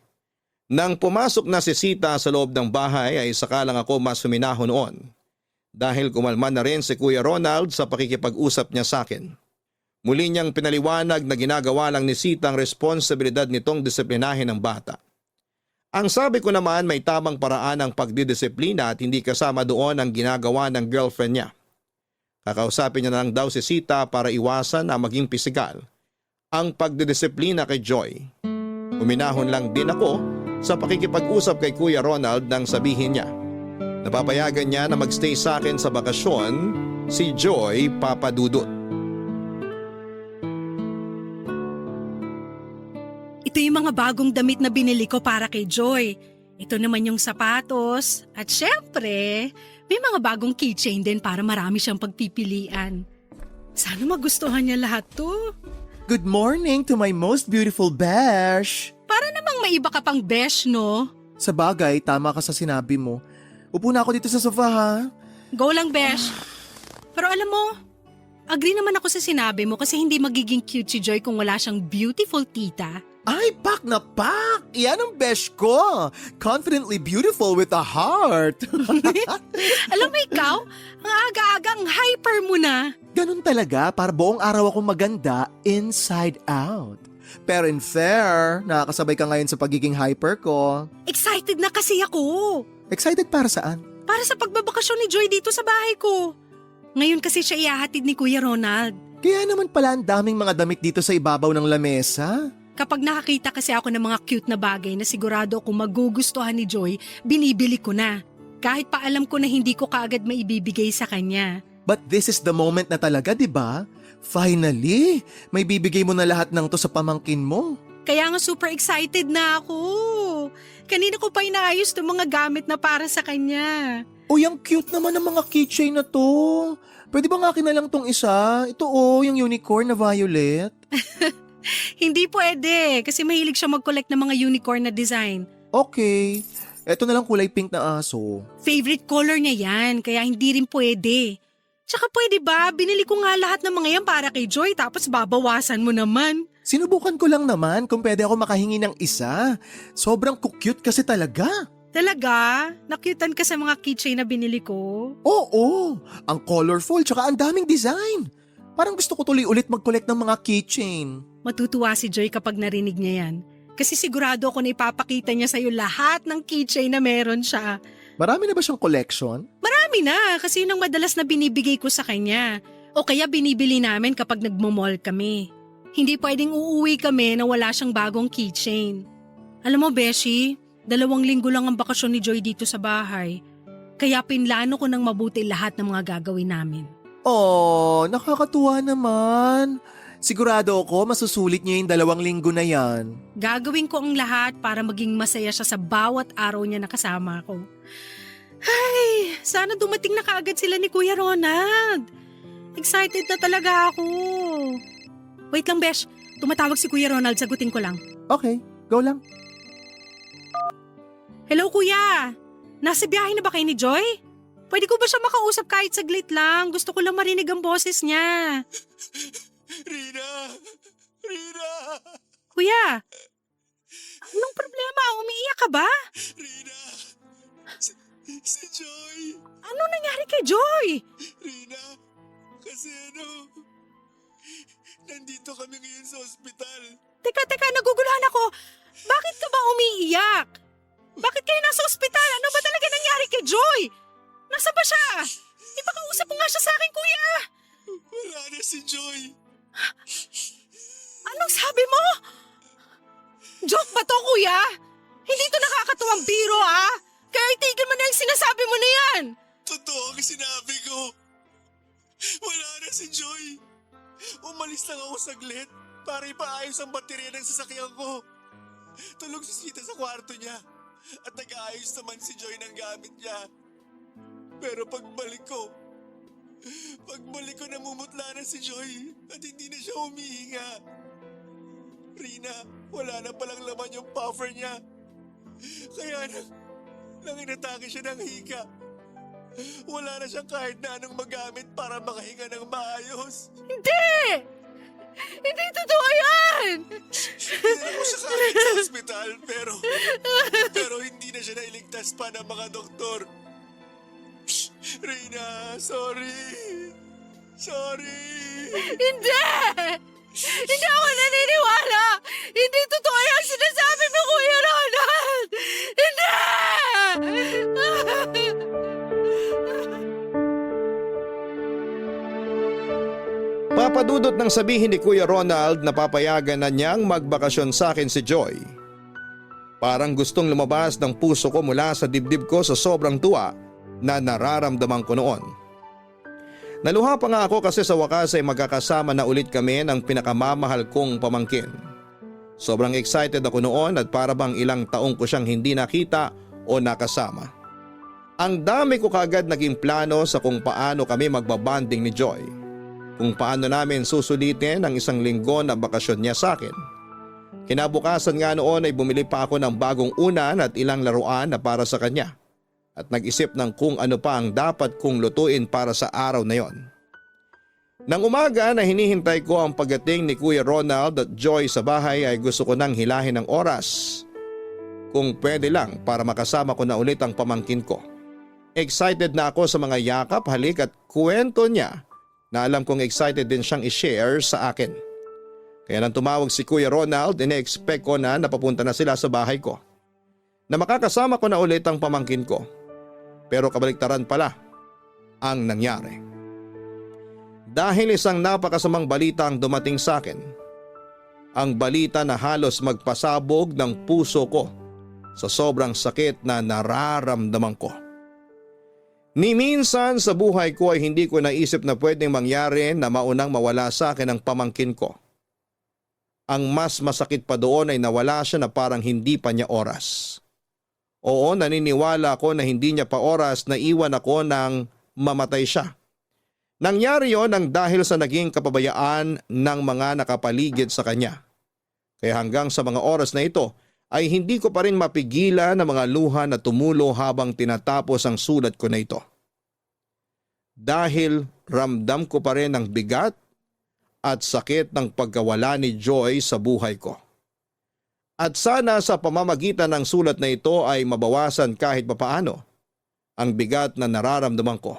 Nang pumasok na si Sita sa loob ng bahay ay saka lang ako mas huminaho noon. Dahil kumalma na rin si Kuya Ronald sa pakikipag-usap niya sa akin. Muli niyang pinaliwanag na ginagawa lang ni Sita ang responsibilidad nitong disiplinahin ng bata. Ang sabi ko naman may tamang paraan ng pagdidisiplina at hindi kasama doon ang ginagawa ng girlfriend niya. Kakausapin niya na lang daw si Sita para iwasan na maging pisikal ang pagdidisiplina kay Joy. Uminahon lang din ako sa pakikipag-usap kay Kuya Ronald nang sabihin niya. Napapayagan niya na magstay sa akin sa bakasyon si Joy Papadudot. Ito yung mga bagong damit na binili ko para kay Joy. Ito naman yung sapatos. At syempre, may mga bagong keychain din para marami siyang pagpipilian. Sana magustuhan niya lahat to. Good morning to my most beautiful besh. Para namang may iba ka pang besh, no? Sa bagay, tama ka sa sinabi mo. Upo na ako dito sa sofa ha. Go lang, besh. Pero alam mo, agree naman ako sa sinabi mo kasi hindi magiging cute si Joy kung wala siyang beautiful tita. Ay, pak na pak! Yan ang besh ko! Confidently beautiful with a heart! Alam mo ikaw, ang aga-agang hyper mo na. Ganun talaga, para buong araw akong maganda inside out. Pero in fair, nakakasabay ka ngayon sa pagiging hyper ko. Excited na kasi ako. Excited para saan? Para sa pagbabakasyon ni Joy dito sa bahay ko. Ngayon kasi siya ihahatid ni Kuya Ronald. Kaya naman pala ang daming mga damit dito sa ibabaw ng lamesa. Kapag nakakita kasi ako ng mga cute na bagay na sigurado akong magugustuhan ni Joy, binibili ko na. Kahit pa alam ko na hindi ko kaagad maibibigay sa kanya. But this is the moment na talaga, di ba? Finally, may bibigay mo na lahat ng to sa pamangkin mo. Kaya nga super excited na ako. Kanina ko pa inaayos ng mga gamit na para sa kanya. Uy, ang cute naman ng mga keychain na to. Pwede ba nga akin na lang tong isa? Ito yung unicorn na violet. Hindi pwede kasi mahilig siya mag-collect ng mga unicorn na design. Okay, eto na lang kulay pink na aso. Favorite color niya yan kaya hindi rin pwede. Tsaka pwede ba, binili ko nga lahat ng mga yan para kay Joy tapos babawasan mo naman. Sinubukan ko lang naman kung pwede ako makahingi ng isa. Sobrang cute kasi talaga. Talaga? Nakyutan ka sa mga keychain na binili ko? Oo, ang colorful tsaka ang daming design. Parang gusto ko tuloy ulit mag-collect ng mga keychain. Matutuwa si Joy kapag narinig niya yan. Kasi sigurado ako na ipapakita niya sa'yo lahat ng keychain na meron siya. Marami na ba siyang collection? Marami na kasi yun ang madalas na binibigay ko sa kanya. O kaya binibili namin kapag nagmo-mall kami. Hindi pwedeng uuwi kami na wala siyang bagong keychain. Alam mo, Beshi, 2 linggo lang ang bakasyon ni Joy dito sa bahay. Kaya pinlano ko ng mabuti lahat ng mga gagawin namin. Oh, nakakatuwa naman. Sigurado ako masusulit niya yung 2 linggo na yan. Gagawin ko ang lahat para maging masaya siya sa bawat araw niya na kasama ko. Ay, sana dumating na kaagad sila ni Kuya Ronald. Excited na talaga ako. Wait lang, Besh. Tumatawag si Kuya Ronald, sagutin ko lang. Okay, go lang. Hello, Kuya! Nasa biyahe na ba kayo ni Joy? Pwede ko ba siya makausap kahit saglit lang? Gusto ko lang marinig ang boses niya. Rina! Rina! Kuya! Anong problema? Umiiyak ka ba? Rina! Si Joy! Anong nangyari kay Joy? Rina! Kasi nandito kami ngayon sa ospital. Teka, naguguluhan ako. Bakit ka ba umiiyak? Bakit kayo nasa ospital? Ano ba talaga nangyari kay Joy? Nasa ba siya? Ipakausap mo nga siya sa akin, Kuya. Wala na si Joy. Anong sabi mo? Joke ba to, Kuya? Hindi to nakakatuwang biro, ah. Kaya itigil mo na yung sinasabi mo na yan. Totoo ang sinabi ko. Wala na si Joy. Umalis lang ako saglit para ipaayos ang baterya ng sasakyan ko. Tulog si Sita sa kwarto niya at nag-aayos naman si Joy ng gamit niya. Pero pagbalik ko namumutla na si Joy at hindi na siya humihinga. Rina, wala na palang laman yung puffer niya. Kaya nang inatake siya ng hika. Wala na siyang kahit na anong magamit para makahinga ng maayos. Hindi! Hindi totoo yan! Dinala ko siya kahit sa ospital pero hindi na siya nailigtas pa ng mga doktor. Rina, sorry. Sorry. Hindi! Hindi ako naniniwala! Hindi totoo yung sinasabi mo, Kuya Ronald! Hindi! Papadudot ng sabihin ni Kuya Ronald na papayagan na niyang magbakasyon sa akin si Joy. Parang gustong lumabas ng puso ko mula sa dibdib ko sa sobrang tuwa na nararamdaman ko noon. Naluha pa nga ako kasi sa wakas ay magkakasama na ulit kami ng pinakamamahal kong pamangkin. Sobrang excited ako noon at para bang ilang taong ko siyang hindi nakita o nakasama. Ang dami ko kagad naging plano sa kung paano kami magbabanding ni Joy. Kung paano namin susulitin ang 1 linggo na bakasyon niya sa akin. Kinabukasan nga noon ay bumili pa ako ng bagong unan at ilang laruan na para sa kanya. At nag-isip ng kung ano pa ang dapat kong lutuin para sa araw na yon. Nang umaga na hinihintay ko ang pagdating ni Kuya Ronald at Joy sa bahay ay gusto ko nang hilahin ng oras. Kung pwede lang para makasama ko na ulit ang pamangkin ko. Excited na ako sa mga yakap, halik at kwento niya na alam kong excited din siyang i-share sa akin. Kaya nang tumawag si Kuya Ronald, ine-expect ko na napapunta na sila sa bahay ko. Na makakasama ko na ulit ang pamangkin ko. Pero kabaliktaran pala ang nangyari. Dahil isang napakasamang balita ang dumating sa akin. Ang balita na halos magpasabog ng puso ko sa sobrang sakit na nararamdaman ko. Ni minsan sa buhay ko ay hindi ko naisip na pwedeng mangyari na maunang mawala sa akin ang pamangkin ko. Ang mas masakit pa doon ay nawala siya na parang hindi pa niya oras. Oo, naniniwala ako na hindi niya pa oras na iwan ako nang mamatay siya. Nangyari yon nang dahil sa naging kapabayaan ng mga nakapaligid sa kanya. Kaya hanggang sa mga oras na ito ay hindi ko pa rin mapigilan ang mga luha na tumulo habang tinatapos ang sulat ko na ito. Dahil ramdam ko pa rin ang bigat at sakit ng pagkawala ni Joy sa buhay ko. At sana sa pamamagitan ng sulat na ito ay mabawasan kahit papaano ang bigat na nararamdaman ko.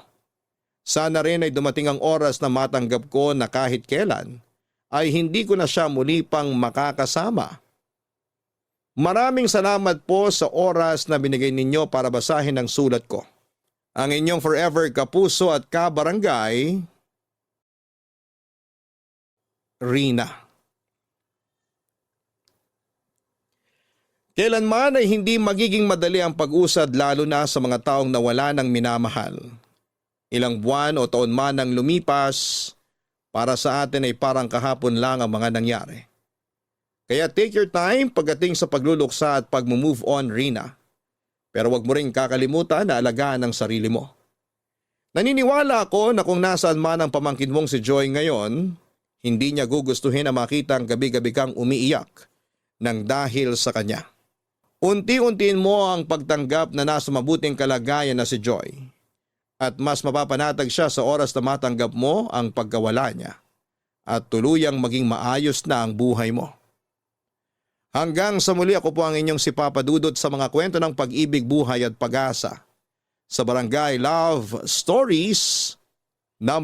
Sana rin ay dumating ang oras na matanggap ko na kahit kailan ay hindi ko na siya muli pang makakasama. Maraming salamat po sa oras na binigay ninyo para basahin ang sulat ko. Ang inyong forever kapuso at kabarangay, Rina. Kailanman ay hindi magiging madali ang pag-usad lalo na sa mga taong nawala ng minamahal. Ilang buwan o taon man ang lumipas, para sa atin ay parang kahapon lang ang mga nangyari. Kaya take your time pagdating sa pagluluksa at pag-move on, Rina. Pero wag mo rin kakalimutan na alagaan ang sarili mo. Naniniwala ako na kung nasaan man ang pamangkin mong si Joy ngayon, Hindi niya gugustuhin na makitang gabi-gabi kang umiiyak nang dahil sa kanya. Unti-untiin mo ang pagtanggap na nasa mabuting kalagayan na si Joy at mas mapapanatag siya sa oras na matanggap mo ang pagkawala niya at tuluyang maging maayos na ang buhay mo. Hanggang sa muli, ako po ang inyong si Papa Dudut sa mga kwento ng pag-ibig, buhay at pag-asa sa Barangay Love Stories #1.